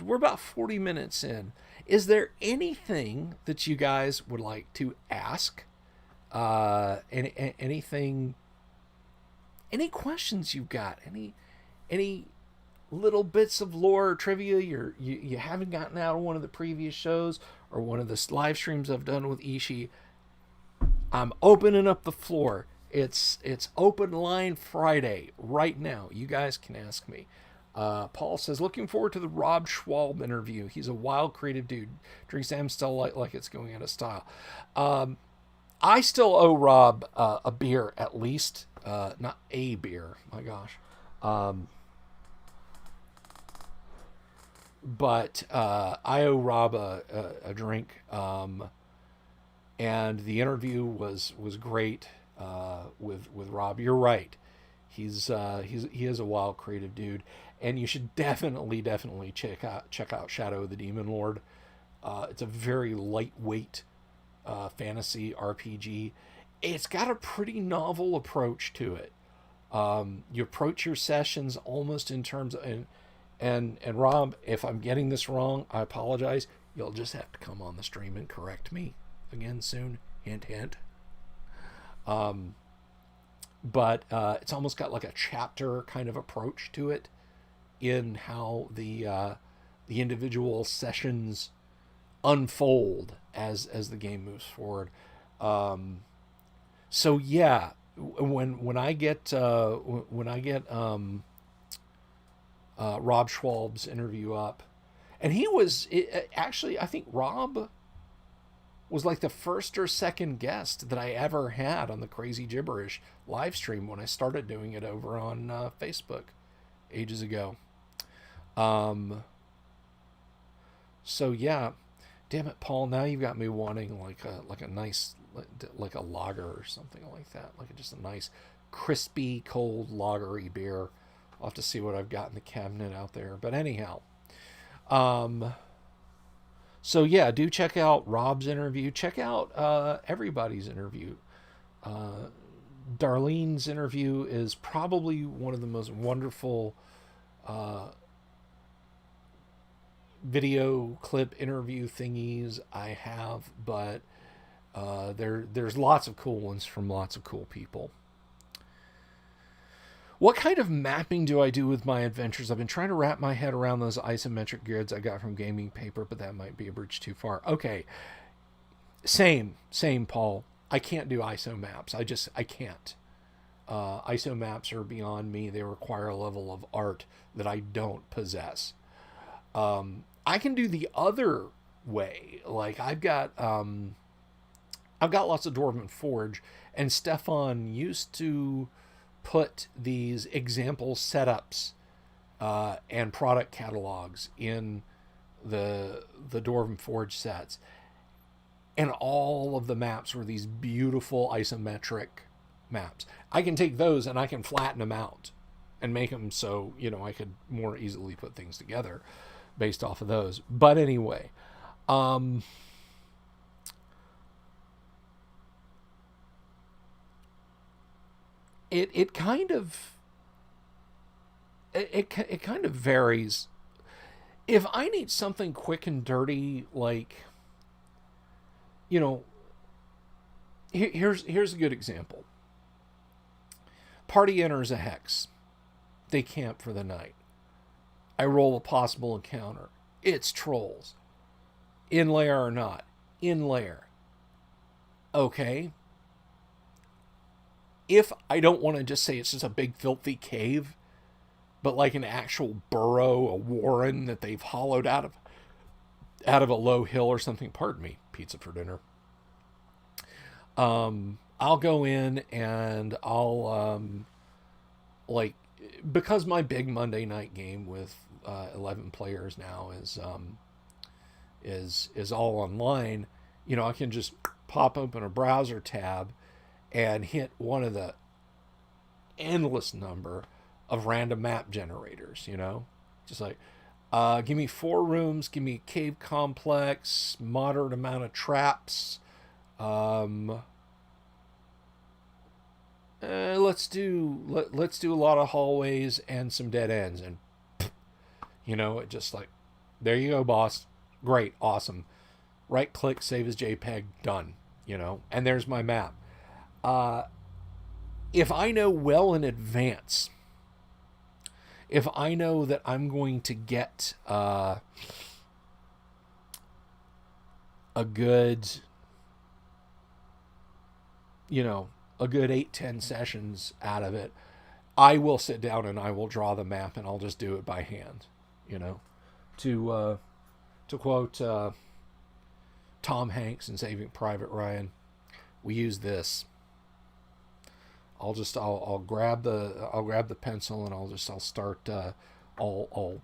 We're about 40 minutes in. Is there anything that you guys would like to ask? Anything? Any questions you've got? Any little bits of lore or trivia you haven't gotten out of one of the previous shows or one of the live streams I've done with Ishii? I'm opening up the floor. It's open line Friday right now. You guys can ask me. Paul says, looking forward to the Rob Schwalb interview. He's a wild, creative dude. Drinks Amstel like it's going out of style. I still owe Rob a beer at least. Not a beer. My gosh. But I owe Rob a drink. And the interview was great with Rob. You're right. He is a wild, creative dude, and you should definitely check out Shadow of the Demon Lord. It's a very lightweight fantasy RPG. It's got a pretty novel approach to it. You approach your sessions almost in terms of, and Rob, if I'm getting this wrong, I apologize. You'll just have to come on the stream and correct me again soon. Hint, hint. But it's almost got like a chapter kind of approach to it in how the individual sessions unfold as the game moves forward. So yeah, when I get Rob Schwalb's interview up, and he was actually, I think Rob was like the first or second guest that I ever had on the Crazy Gibberish live stream when I started doing it over on Facebook ages ago. So yeah, damn it, Paul. Now you've got me wanting like a nice, like a lager or something like that, like just a nice, crispy, cold lagery beer. I'll have to see what I've got in the cabinet out there. But anyhow, so yeah, do check out Rob's interview. Check out everybody's interview. Darlene's interview is probably one of the most wonderful video clip interview thingies I have, but there's lots of cool ones from lots of cool people. What kind of mapping do I do with my adventures? I've been trying to wrap my head around those isometric grids I got from Gaming Paper, but that might be a bridge too far. Okay. Same, Paul. I can't do ISO maps. I can't. ISO maps are beyond me. They require a level of art that I don't possess. I can do the other way. Like I've got lots of Dwarven Forge, and Stefan used to put these example setups and product catalogs in the Dwarven Forge sets, and all of the maps were these beautiful isometric maps. I can take those and I can flatten them out and make them so I could more easily put things together based off of those. But anyway, it kind of varies. If I need something quick and dirty, like here's a good example. Party enters a hex. They camp for the night. I roll a possible encounter. It's trolls. In layer or not. In layer. Okay. If I don't want to just say it's just a big filthy cave, but like an actual burrow, a warren that they've hollowed out of a low hill or something. Pardon me, pizza for dinner. I'll go in and I'll like, because my big Monday night game with 11 players now is all online. You know, I can just pop open a browser tab and hit one of the endless number of random map generators. You know, just like, give me 4 rooms, give me a cave complex, moderate amount of traps. Let's do a lot of hallways and some dead ends, and you know, it just like, there you go, boss. Great, awesome. Right click, save as JPEG, done. You know, and there's my map. If I know well in advance, if I know that I'm going to get a good, you know, a good 8-10 sessions out of it, I will sit down and I will draw the map and I'll just do it by hand. You know, to quote Tom Hanks in Saving Private Ryan, we use this. I'll grab the pencil and I'll start I'll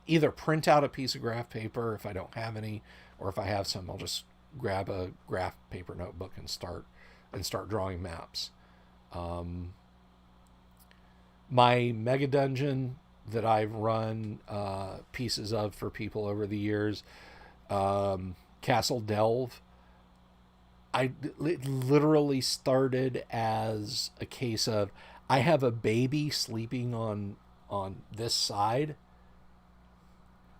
either print out a piece of graph paper if I don't have any, or if I have some, I'll just grab a graph paper notebook and start drawing maps. My mega dungeon that I've run pieces of for people over the years, Castle Delve, it literally started as a case of, I have a baby sleeping on this side.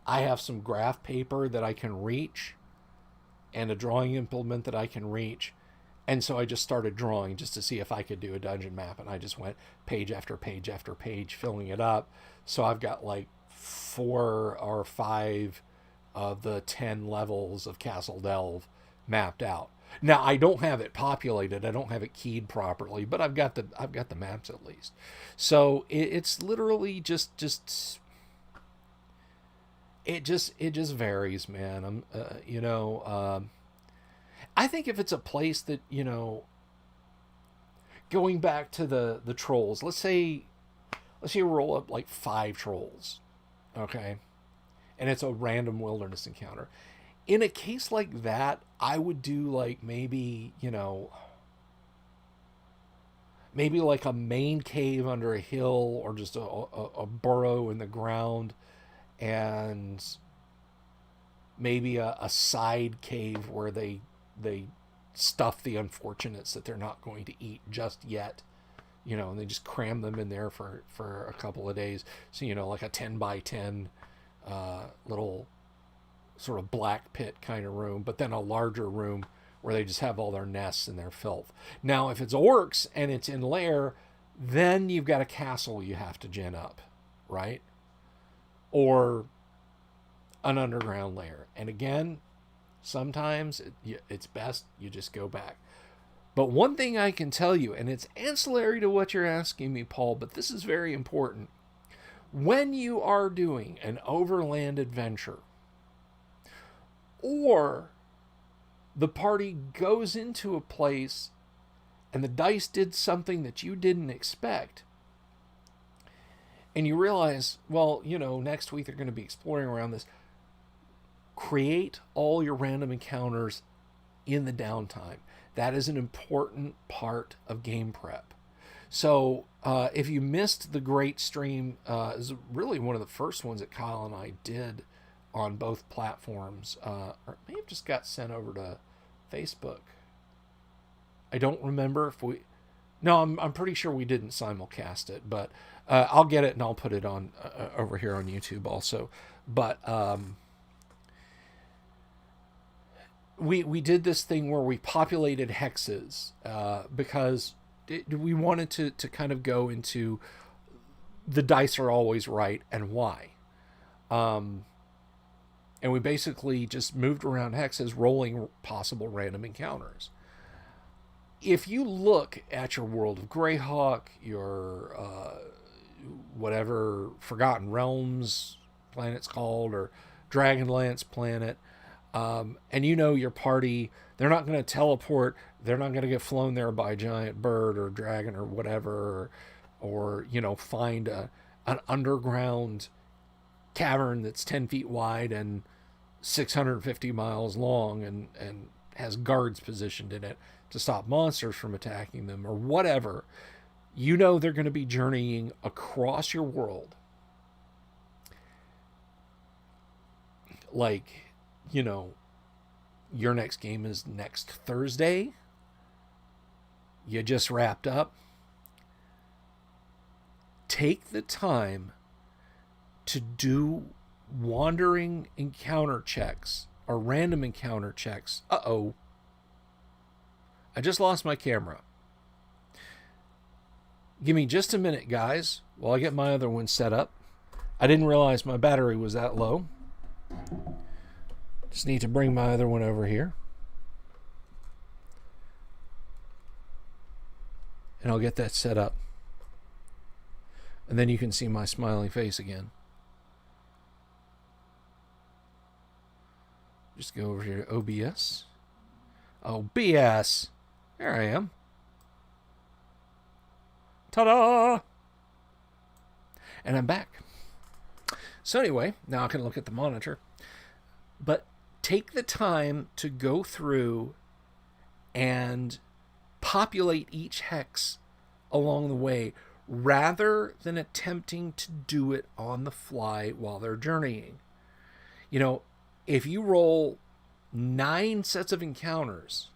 I have some graph paper that I can reach and a drawing implement that I can reach. And so I just started drawing just to see if I could do a dungeon map. And I just went page after page after page, filling it up. So I've got like 4 or 5 of the 10 levels of Castle Delve mapped out. Now I don't have it populated. I don't have it keyed properly, but I've got the maps at least. So it's literally just it just varies, man. I think if it's a place that, you know, going back to the trolls, let's say you roll up like 5 trolls, okay, and it's a random wilderness encounter. In a case like that, I would do like maybe like a main cave under a hill, or just a burrow in the ground, and maybe a side cave where they stuff the unfortunates that they're not going to eat just yet, you know, and they just cram them in there for a couple of days. So, you know, like a 10 by 10 little sort of black pit kind of room, but then a larger room where they just have all their nests and their filth. Now, if it's orcs and it's in lair, then you've got a castle you have to gen up, right? Or an underground lair. And again, sometimes it's best you just go back. But one thing I can tell you, and it's ancillary to what you're asking me, Paul, but this is very important. When you are doing an overland adventure, or the party goes into a place and the dice did something that you didn't expect, and you realize, well, you know, next week they're going to be exploring around this, create all your random encounters in the downtime. That is an important part of game prep. So if you missed the great stream, it was really one of the first ones that Kyle and I did on both platforms, or it may have just got sent over to Facebook. I don't remember if we... No, I'm pretty sure we didn't simulcast it, but I'll get it and I'll put it on over here on YouTube also. But we did this thing where we populated hexes because we wanted to kind of go into the dice are always right and why. And we basically just moved around hexes, rolling possible random encounters. If you look at your World of Greyhawk, your whatever Forgotten Realms planet's called, or Dragonlance planet, and you know your party, they're not going to teleport, they're not going to get flown there by a giant bird or dragon or whatever, or you know, find an underground cavern that's 10 feet wide and 650 miles long and has guards positioned in it to stop monsters from attacking them or whatever. You know they're going to be journeying across your world. Like, you know, your next game is next Thursday. You just wrapped up. Take the time to do wandering encounter checks or random encounter checks. Uh-oh. I just lost my camera. Give me just a minute, guys, while I get my other one set up. I didn't realize my battery was that low. Just need to bring my other one over here. And I'll get that set up. And then you can see my smiling face again. Just go over here to OBS. Oh, BS. There I am. Ta-da! And I'm back. So anyway, now I can look at the monitor. But take the time to go through and populate each hex along the way rather than attempting to do it on the fly while they're journeying. You know, if you roll 9 sets of encounters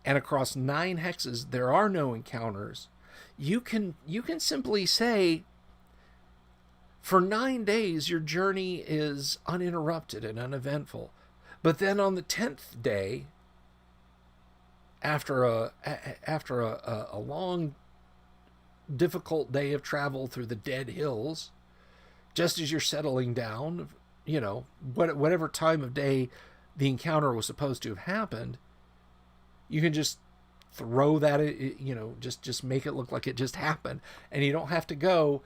and across 9 hexes there are no encounters, you can simply say, for 9 days your journey is uninterrupted and uneventful. But then on the 10th day, after a long, difficult day of travel through the dead hills, just as you're settling down, you know, whatever time of day the encounter was supposed to have happened, you can just throw that, you know, just make it look like it just happened. And you don't have to go,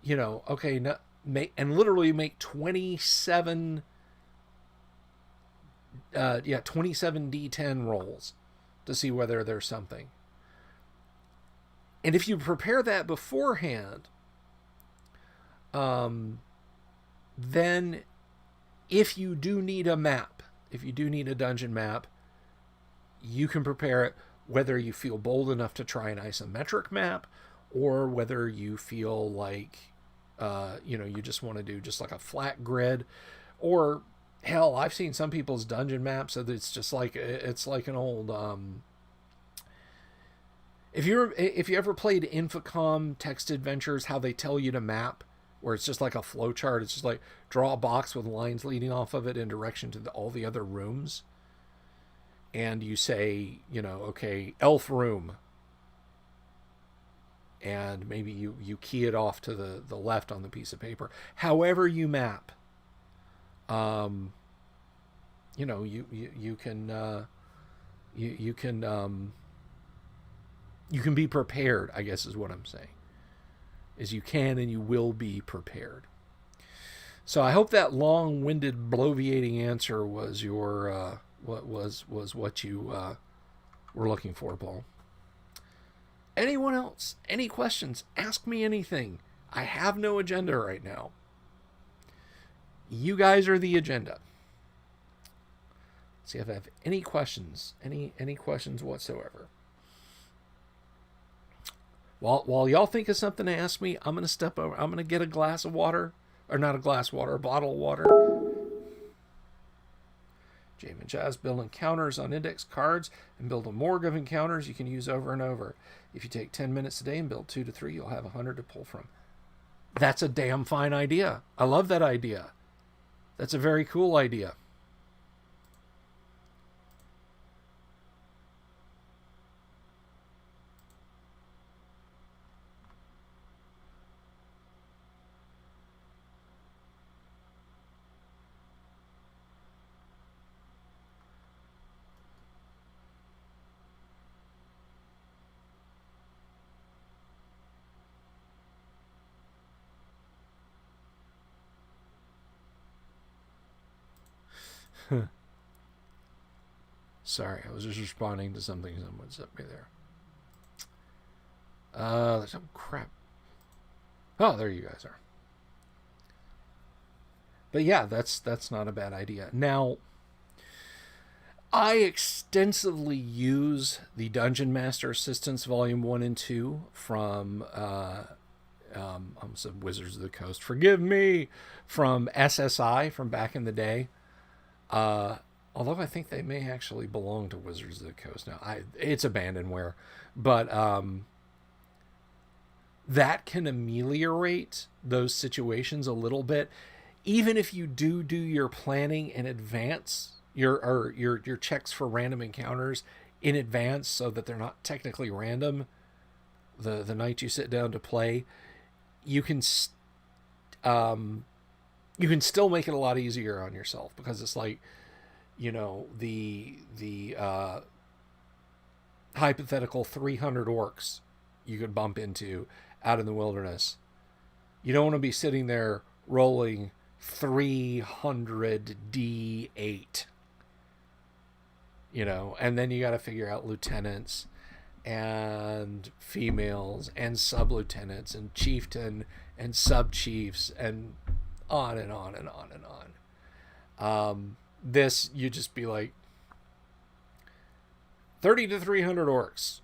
you know, okay, no, and literally make 27 D10 rolls to see whether there's something. And if you prepare that beforehand, then if you do need a map, if you do need a dungeon map, you can prepare it whether you feel bold enough to try an isometric map or whether you feel like, you know, you just want to do just like a flat grid. Or hell, I've seen some people's dungeon maps that it's just like, it's like an old, if you ever played Infocom text adventures, how they tell you to map, where it's just like a flow chart, it's just like draw a box with lines leading off of it in direction to all the other rooms. And you say, you know, okay, elf room. And maybe you key it off to the left on the piece of paper. However you map, you know, you can be prepared, I guess is what I'm saying. Is you can and you will be prepared. So I hope that long-winded, bloviating answer was your what you were looking for, Paul. Anyone else? Any questions? Ask me anything. I have no agenda right now. You guys are the agenda. Let's see if I have any questions. Any questions whatsoever. While y'all think of something to ask me, I'm going to step over. I'm going to get a glass of water. Or not a glass of water, a bottle of water. Jam and Jazz build encounters on index cards and build a morgue of encounters you can use over and over. If you take 10 minutes a day and build 2 to 3, you'll have 100 to pull from. That's a damn fine idea. I love that idea. That's a very cool idea. Sorry, I was just responding to something someone sent me there. There's some crap. Oh, there you guys are. But yeah, that's not a bad idea. Now, I extensively use the Dungeon Master Assistance Volume 1 and 2 from I'm some Wizards of the Coast. Forgive me, from SSI from back in the day. Although I think they may actually belong to Wizards of the Coast now. It's abandonware, but that can ameliorate those situations a little bit, even if you do your planning in advance, your checks for random encounters in advance, so that they're not technically random. The night you sit down to play, you can still make it a lot easier on yourself, because it's like, the hypothetical 300 orcs you could bump into out in the wilderness. You don't want to be sitting there rolling 300 D8, and then you got to figure out lieutenants and females and sub-lieutenants and chieftain and sub-chiefs and on and on and on and on. This, you just be like, 30 to 300 orcs,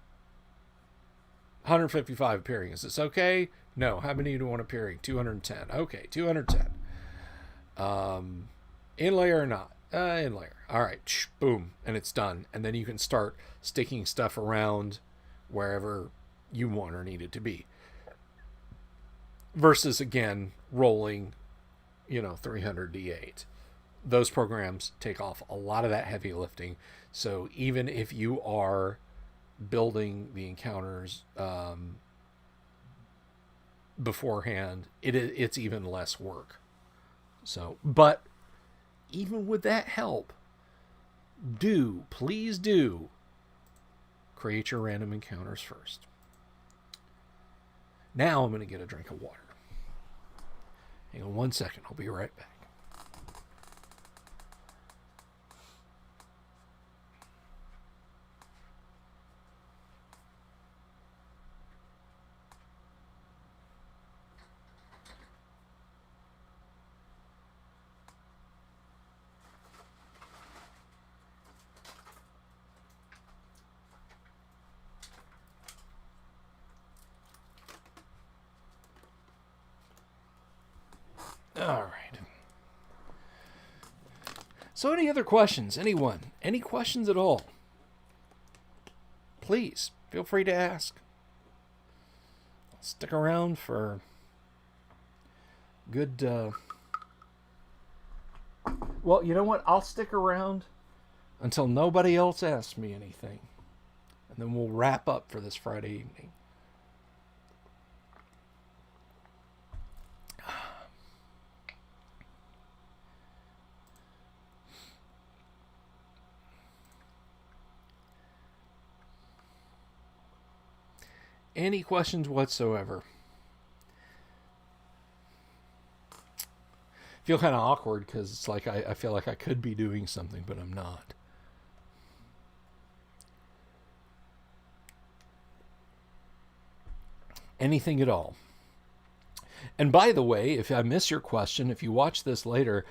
155 appearing. Is this okay? No. How many do you want appearing? 210. Okay, 210. Inlayer or not? Inlayer. All right, boom, and it's done. And then you can start sticking stuff around wherever you want or need it to be. Versus, again, rolling, 300 D8. Those programs take off a lot of that heavy lifting. So even if you are building the encounters beforehand, it's even less work. So, but even with that help, please do create your random encounters first. Now I'm going to get a drink of water. Hang on 1 second. I'll be right back. All right. So any other questions? Anyone? Any questions at all? Please, feel free to ask. Stick around for good... Well, you know what? I'll stick around until nobody else asks me anything. And then we'll wrap up for this Friday evening. Any questions whatsoever? Feel kind of awkward because it's like I feel like I could be doing something, but I'm not. Anything at all? And by the way, if I miss your question, if you watch this later,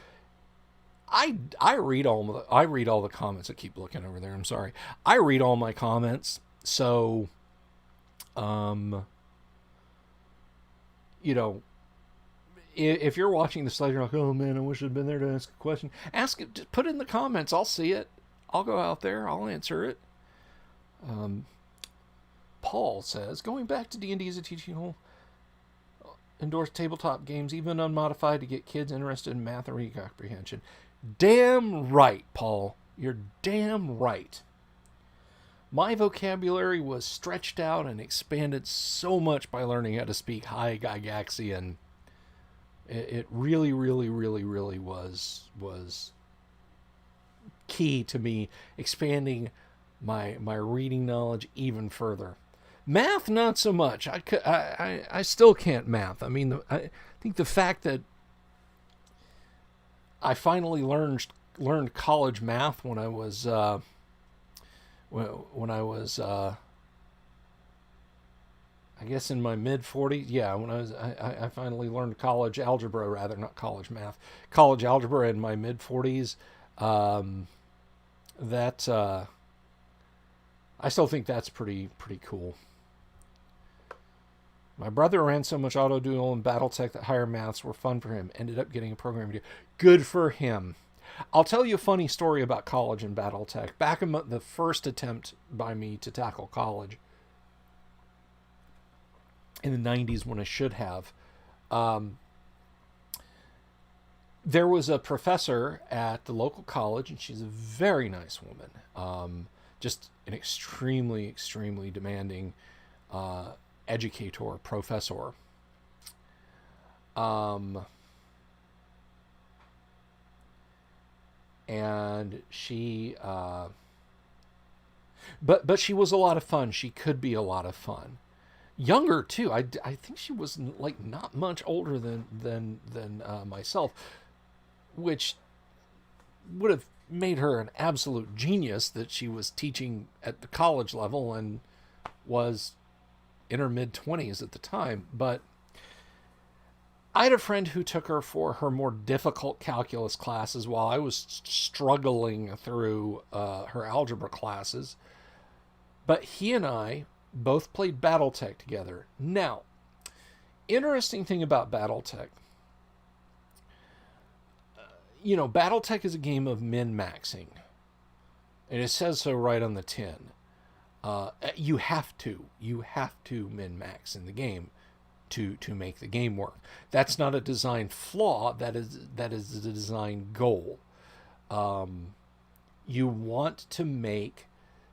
I read all the comments. I keep looking over there. I'm sorry. I read all my comments. So, if you're watching this later, like, oh man, I wish I'd been there to ask a question. Ask it. Just put it in the comments. I'll see it. I'll go out there. I'll answer it. Paul says, going back to D&D as a teaching tool, endorse tabletop games, even unmodified, to get kids interested in math and reading comprehension. Damn right, Paul. You're damn right. My vocabulary was stretched out and expanded so much by learning how to speak High Gygaxian. It really, really, really, really was key to me expanding my reading knowledge even further. Math, not so much. I still can't math. I think the fact that I finally learned learned college math when I was when I was I guess in my mid 40s. Yeah, when I finally learned college algebra, rather not college math, college algebra in my mid 40s. Um, that I still think that's pretty cool. My brother ran so much auto duel and BattleTech that higher maths were fun for him. Ended up getting a programming degree. Good for him. I'll tell you a funny story about college and BattleTech. Back in the first attempt by me to tackle college in the 90s when I should have, um, there was a professor at the local college, and she's a very nice woman. Just an extremely demanding uh, educator, professor. Um, and she, but she was a lot of fun. She could be a lot of fun. Younger too. I think she was like not much older than myself, which would have made her an absolute genius that she was teaching at the college level and was in her mid 20s at the time. But I had a friend who took her for her more difficult calculus classes while I was struggling through her algebra classes. But he and I both played BattleTech together. Now, interesting thing about BattleTech, BattleTech is a game of min-maxing. And it says so right on the tin. You have to min-max in the game to make the game work. That's not a design flaw. That is the design goal. You want to make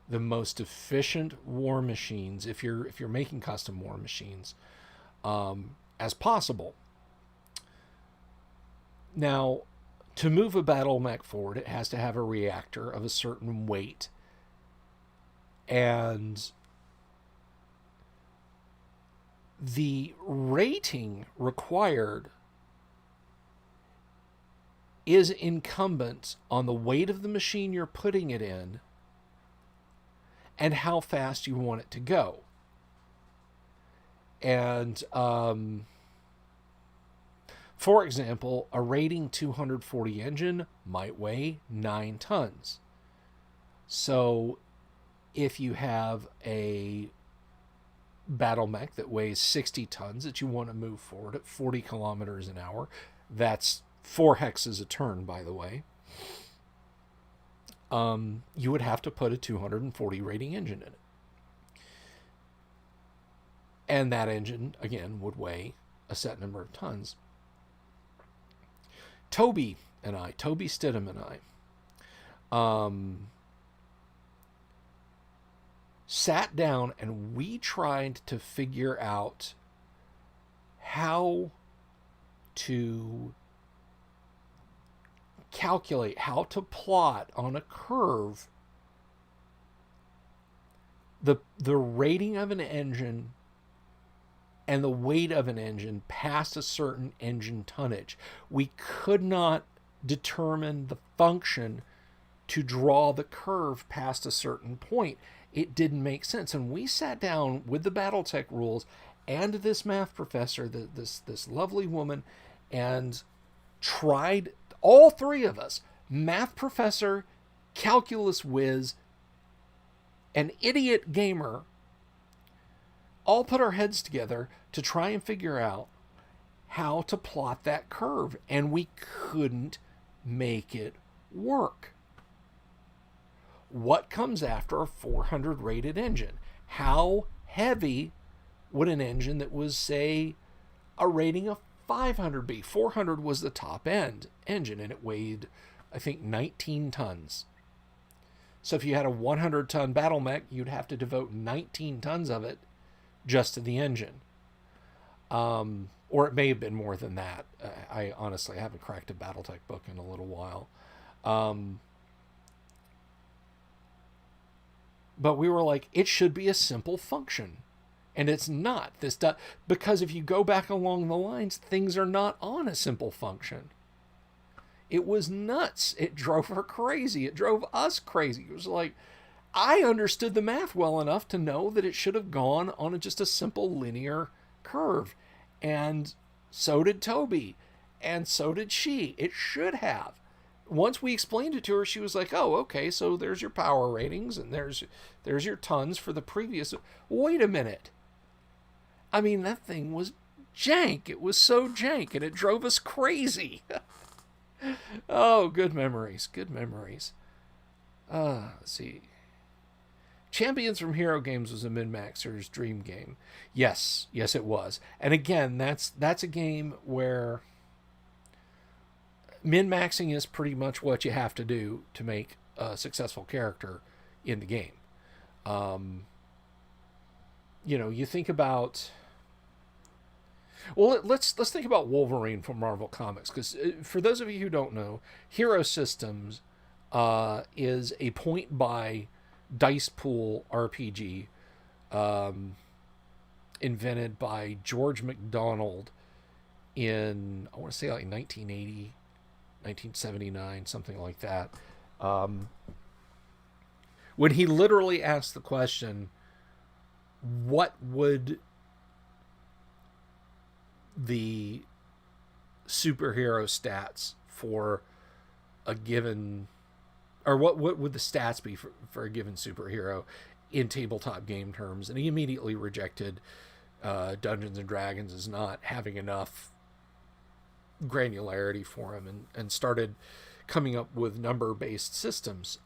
the most efficient war machines, if you're making custom war machines, as possible. Now, to move a battle mech forward, it has to have a reactor of a certain weight. And the rating required is incumbent on the weight of the machine you're putting it in and how fast you want it to go. And for example, a rating 240 engine might weigh 9 tons. So if you have a battle mech that weighs 60 tons that you want to move forward at 40 kilometers an hour, that's 4 hexes a turn, by the way, you would have to put a 240 rating engine in it. And that engine, again, would weigh a set number of tons. Toby Stidham and I, sat down and we tried to figure out how to calculate, how to plot on a curve the rating of an engine and the weight of an engine past a certain engine tonnage. We could not determine the function to draw the curve past a certain point. It didn't make sense. And we sat down with the BattleTech rules and this math professor, this lovely woman, and tried, all three of us, math professor, calculus whiz, an idiot gamer, all put our heads together to try and figure out how to plot that curve. And we couldn't make it work. What comes after a 400 rated engine? How heavy would an engine that was, say, a rating of 500 be? 400 was the top end engine, and it weighed, I think, 19 tons. So if you had a 100-ton battle mech, you'd have to devote 19 tons of it just to the engine. Or it may have been more than that. I honestly haven't cracked a BattleTech book in a little while. But we were like, it should be a simple function. And it's not. Because if you go back along the lines, things are not on a simple function. It was nuts. It drove her crazy. It drove us crazy. It was like, I understood the math well enough to know that it should have gone on just a simple linear curve. And so did Toby. And so did she. It should have. Once we explained it to her, she was like, oh, okay, so there's your power ratings and there's your tons for the previous. Wait a minute. I mean, that thing was jank. It was so jank, and it drove us crazy. Oh, good memories. Good memories. Let's see. Champions from Hero Games was a min-maxer's dream game. Yes, it was. And again, that's a game where min-maxing is pretty much what you have to do to make a successful character in the game. You think about... Well, let's think about Wolverine from Marvel Comics, because for those of you who don't know, Hero Systems is a point-buy dice pool RPG invented by George MacDonald in, I want to say, like 1980, 1979, something like that. When he literally asked the question, what would the superhero stats for a given, or what would the stats be for a given superhero in tabletop game terms? And he immediately rejected Dungeons and Dragons as not having enough granularity for him, and started coming up with number-based systems.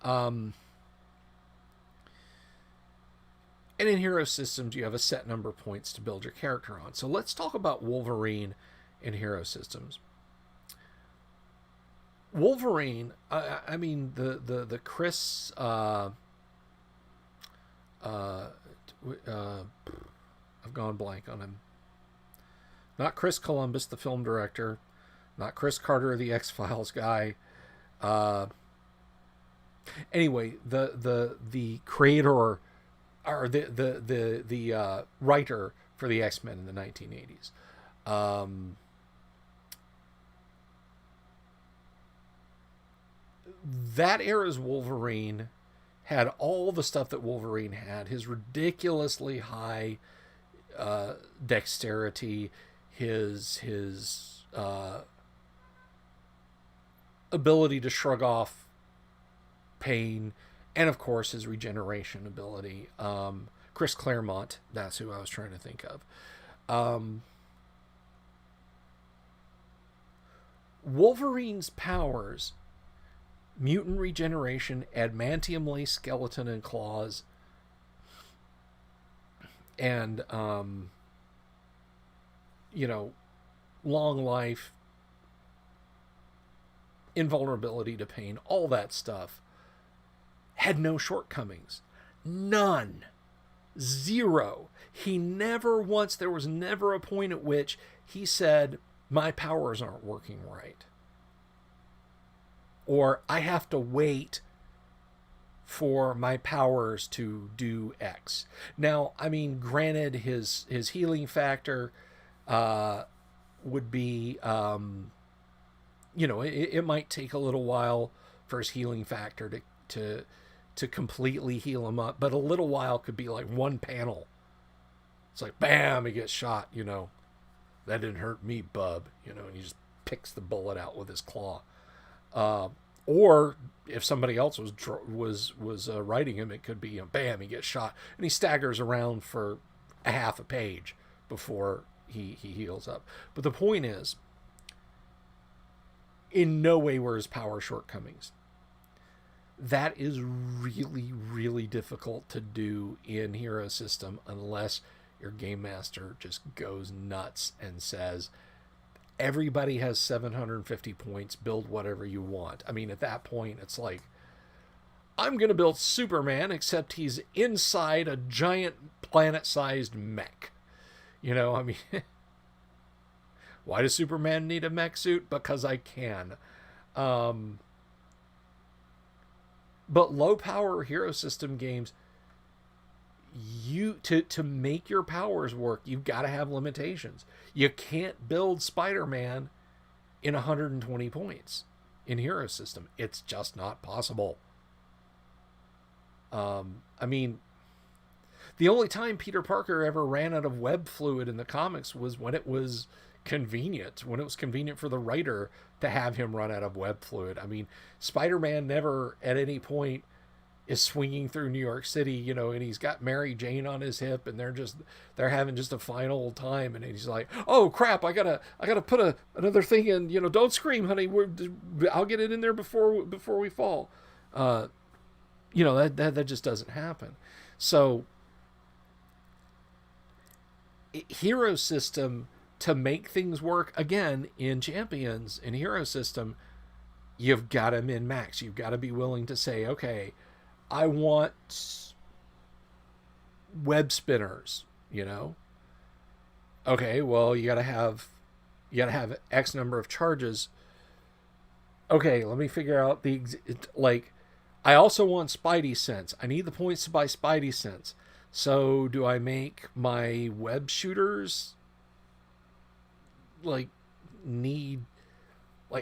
And in Hero Systems, you have a set number of points to build your character on. So let's talk about Wolverine in Hero Systems. Wolverine, I mean, the Chris... I've gone blank on him. Not Chris Columbus, the film director. Not Chris Carter, the X-Files guy. Anyway, the creator... or the writer for the X-Men in the 1980s. That era's Wolverine had all the stuff that Wolverine had. His ridiculously high dexterity, his ability to shrug off pain, and of course his regeneration ability. Chris Claremont, that's who I was trying to think of. Wolverine's powers: mutant regeneration, adamantium lace skeleton and claws, and long life, invulnerability to pain, all that stuff, had no shortcomings. None. Zero. He never once, there was never a point at which he said, my powers aren't working right, or I have to wait for my powers to do X. Now, I mean, granted, his healing factor would be, it might take a little while for his healing factor to completely heal him up, but a little while could be like one panel. It's like, bam, he gets shot, that didn't hurt me, bub, and he just picks the bullet out with his claw. Or if somebody else was writing him, it could be, bam, he gets shot, and he staggers around for a half a page before he heals up. But the point is, in no way were his power shortcomings. That is really, really difficult to do in Hero System unless your game master just goes nuts and says, everybody has 750 points, build whatever you want. I mean, at that point, it's like, I'm going to build Superman, except he's inside a giant planet-sized mech. I mean, why does Superman need a mech suit? Because I can. But low-power Hero System games, to make your powers work, you've got to have limitations. You can't build Spider-Man in 120 points. in Hero System. It's just not possible. I mean, the only time Peter Parker ever ran out of web fluid in the comics was when it was convenient, for the writer to have him run out of web fluid. I mean, Spider-Man never at any point is swinging through New York City, you know, and he's got Mary Jane on his hip, and they're having just a fine old time, and he's like, "Oh crap, I gotta put another thing in, you know, don't scream, honey, I'll get it in there before we fall." You know, that just doesn't happen. So, Hero System, to make things work again in Champions in Hero System, you've got to min max. You've got to be willing to say, okay, I want web spinners, you know? Okay, well, you got to have X number of charges. Okay, let me figure out I also want Spidey Sense. I need the points to buy Spidey Sense. So do I make my web shooters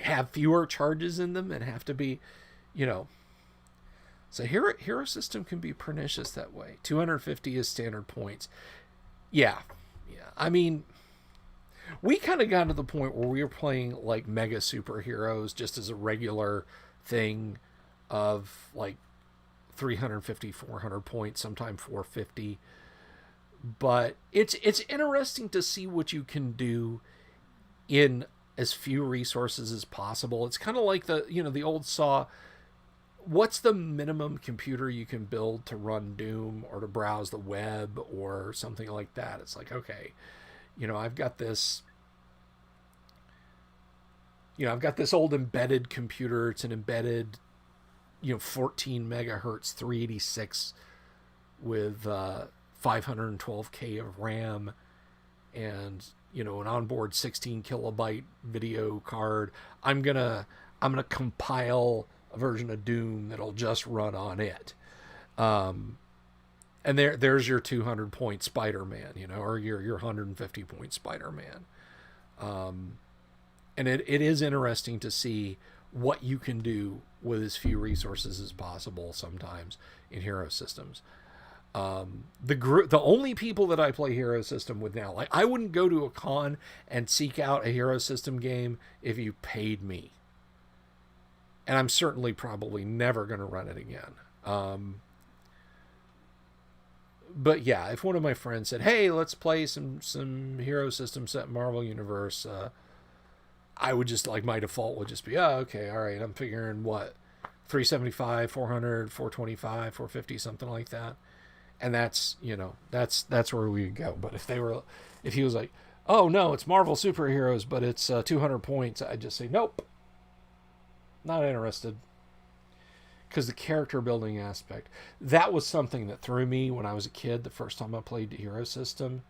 have fewer charges in them and have to be, you know? So Hero System can be pernicious that way. 250 is standard points. Yeah. I mean, we kind of got to the point where we were playing like mega superheroes just as a regular thing of like 350, 400 points, sometimes 450. But it's interesting to see what you can do in as few resources as possible. It's kind of like the old saw, what's the minimum computer you can build to run Doom or to browse the web or something like that? It's like, okay, you know, I've got this old embedded computer. It's an embedded, 14 megahertz 386 with 512K of RAM and, an onboard 16 kilobyte video card. I'm gonna compile a version of Doom that'll just run on it. And there's your 200 point Spider-Man, or your 150 point Spider-Man. And it is interesting to see what you can do with as few resources as possible sometimes in Hero Systems. The only people that I play Hero System with now, like, I wouldn't go to a con and seek out a Hero System game if you paid me. And I'm certainly probably never going to run it again. But yeah, if one of my friends said, "Hey, let's play some Hero System set Marvel Universe," I would just, my default would just be, "Oh, okay, all right, I'm figuring what, 375, 400, 425, 450, something like that." And that's where we would go. But if he was like, "Oh no, it's Marvel superheroes, but it's 200 points," I'd just say, "Nope, not interested." Because the character building aspect, that was something that threw me when I was a kid, the first time I played the Hero System.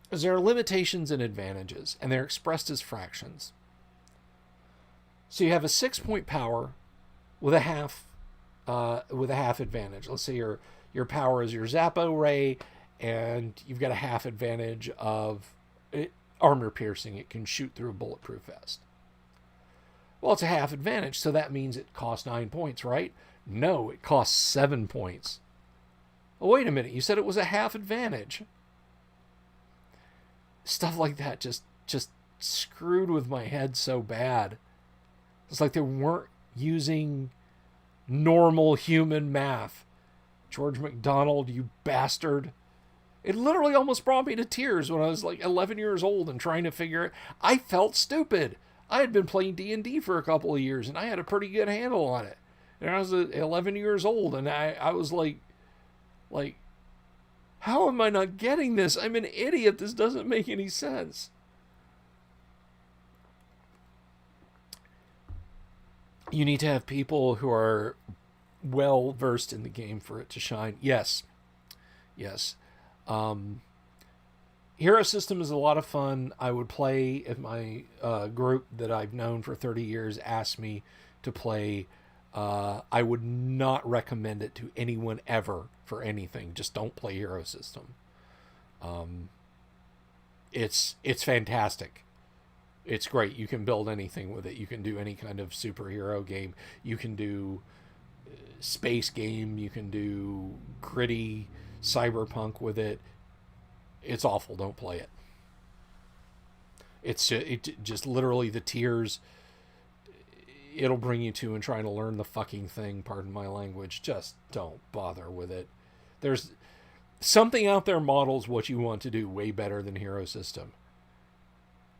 Because there are limitations and advantages, and they're expressed as fractions. So you have a 6-point power with a half advantage. Let's say your power is your Zappo Ray, and you've got a half advantage of armor piercing. It can shoot through a bulletproof vest. Well, it's a half advantage, so that means it costs 9 points, right? No, it costs 7 points. Well, wait a minute, you said it was a half advantage. Stuff like that just screwed with my head so bad. It's like they weren't using normal human math. George McDonald, you bastard. It literally almost brought me to tears when I was like 11 years old and trying to figure it. I felt stupid. I had been playing D&D for a couple of years, and I had a pretty good handle on it. And I was 11 years old, and I was like, how am I not getting this? I'm an idiot. This doesn't make any sense. You need to have people who are well versed in the game for it to shine. Yes. Hero System is a lot of fun. I would play if my group that I've known for 30 years asked me to play. I would not recommend it to anyone ever for anything. Just don't play Hero System. It's fantastic. It's great. You can build anything with it. You can do any kind of superhero game. You can do space game. You can do gritty cyberpunk with it. It's awful. Don't play it. It just literally the tears it'll bring you to and trying to learn the fucking thing. Pardon my language. Just don't bother with it. There's something out there models what you want to do way better than Hero System.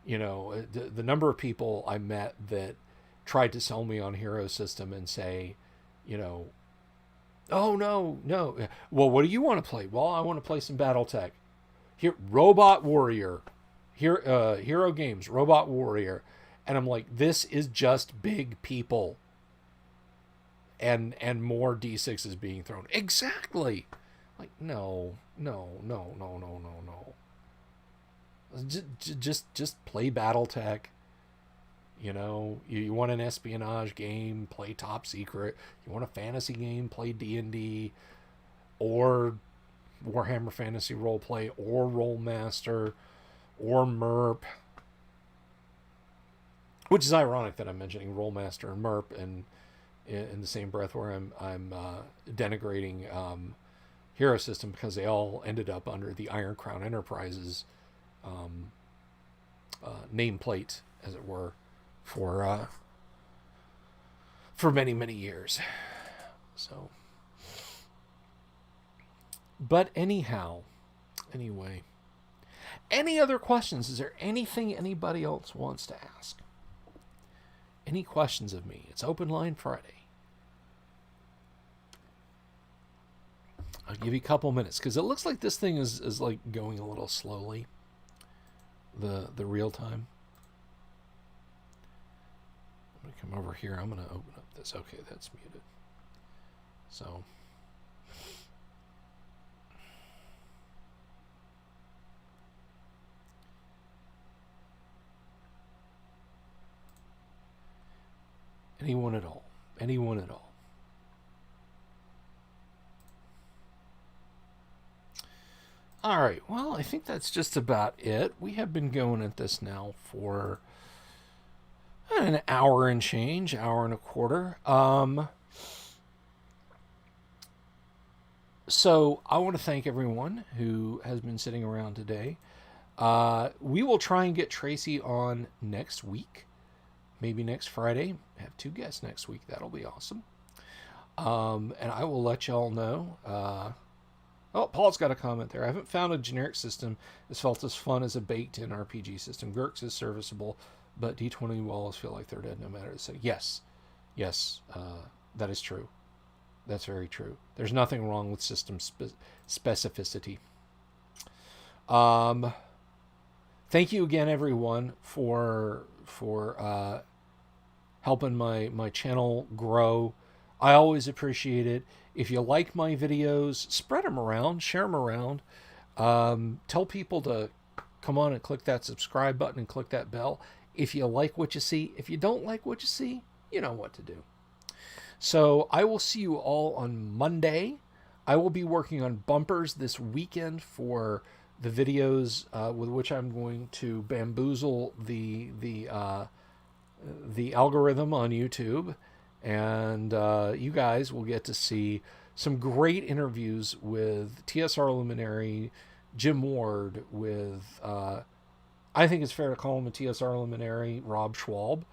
You know, the number of people I met that tried to sell me on Hero System and say, you know, oh no. Well, what do you want to play? Well, I want to play some BattleTech. Here, Robot Warrior. Here, Hero Games, Robot Warrior. And I'm like, this is just big people. And more D6 is being thrown. Exactly. Like, no. Just play BattleTech. You know, you want an espionage game, play Top Secret. You want a fantasy game, play D&D, or Warhammer Fantasy Roleplay, or Rollmaster, or MERP. Which is ironic that I'm mentioning Rollmaster and MERP in the same breath where I'm denigrating Hero System, because they all ended up under the Iron Crown Enterprises nameplate, as it were, for many years. So, but anyway, any other questions? Is there anything anybody else wants to ask? Any questions of me? It's Open Line Friday. I'll give you a couple minutes because it looks like this thing is like going a little slowly. The real time. I'm gonna come over here. I'm gonna open up this. Okay, that's muted. So. Anyone at all. All right, well, I think that's just about it. We have been going at this now for an hour and change, hour and a quarter. So I want to thank everyone who has been sitting around today. We will try and get Tracy on next week. Maybe next Friday. Have 2 guests next week. That'll be awesome. And I will let y'all know. Oh, Paul's got a comment there. I haven't found a generic system that's felt as fun as a baked-in RPG system. GURPS is serviceable, but D20 will always feel like they're dead no matter the setting. Yes, that is true. That's very true. There's nothing wrong with system specificity. Thank you again, everyone, for helping my channel grow. I always appreciate it. If you like my videos, spread them around, share them around. Tell people to come on and click that subscribe button and click that bell. If you like what you see, if you don't like what you see, you know what to do. So I will see you all on Monday. I will be working on bumpers this weekend for the videos with which I'm going to bamboozle the algorithm on YouTube, and you guys will get to see some great interviews with TSR luminary Jim Ward, with I think it's fair to call him a TSR luminary Rob Schwalb,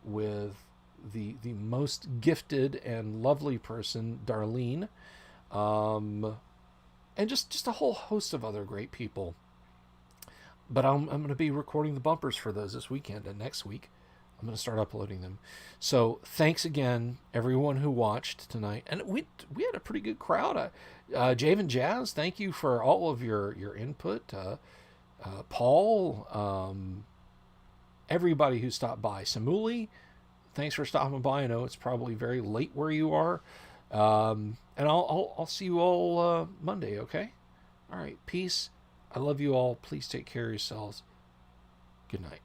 with the most gifted and lovely person Darlene, and just a whole host of other great people. But I'm going to be recording the bumpers for those this weekend, and next week I'm going to start uploading them. So thanks again, everyone who watched tonight. And we had a pretty good crowd. Javen Jazz, thank you for all of your input. Paul, everybody who stopped by. Samuli, thanks for stopping by. I know it's probably very late where you are. And I'll see you all Monday, okay? All right, peace. I love you all. Please take care of yourselves. Good night.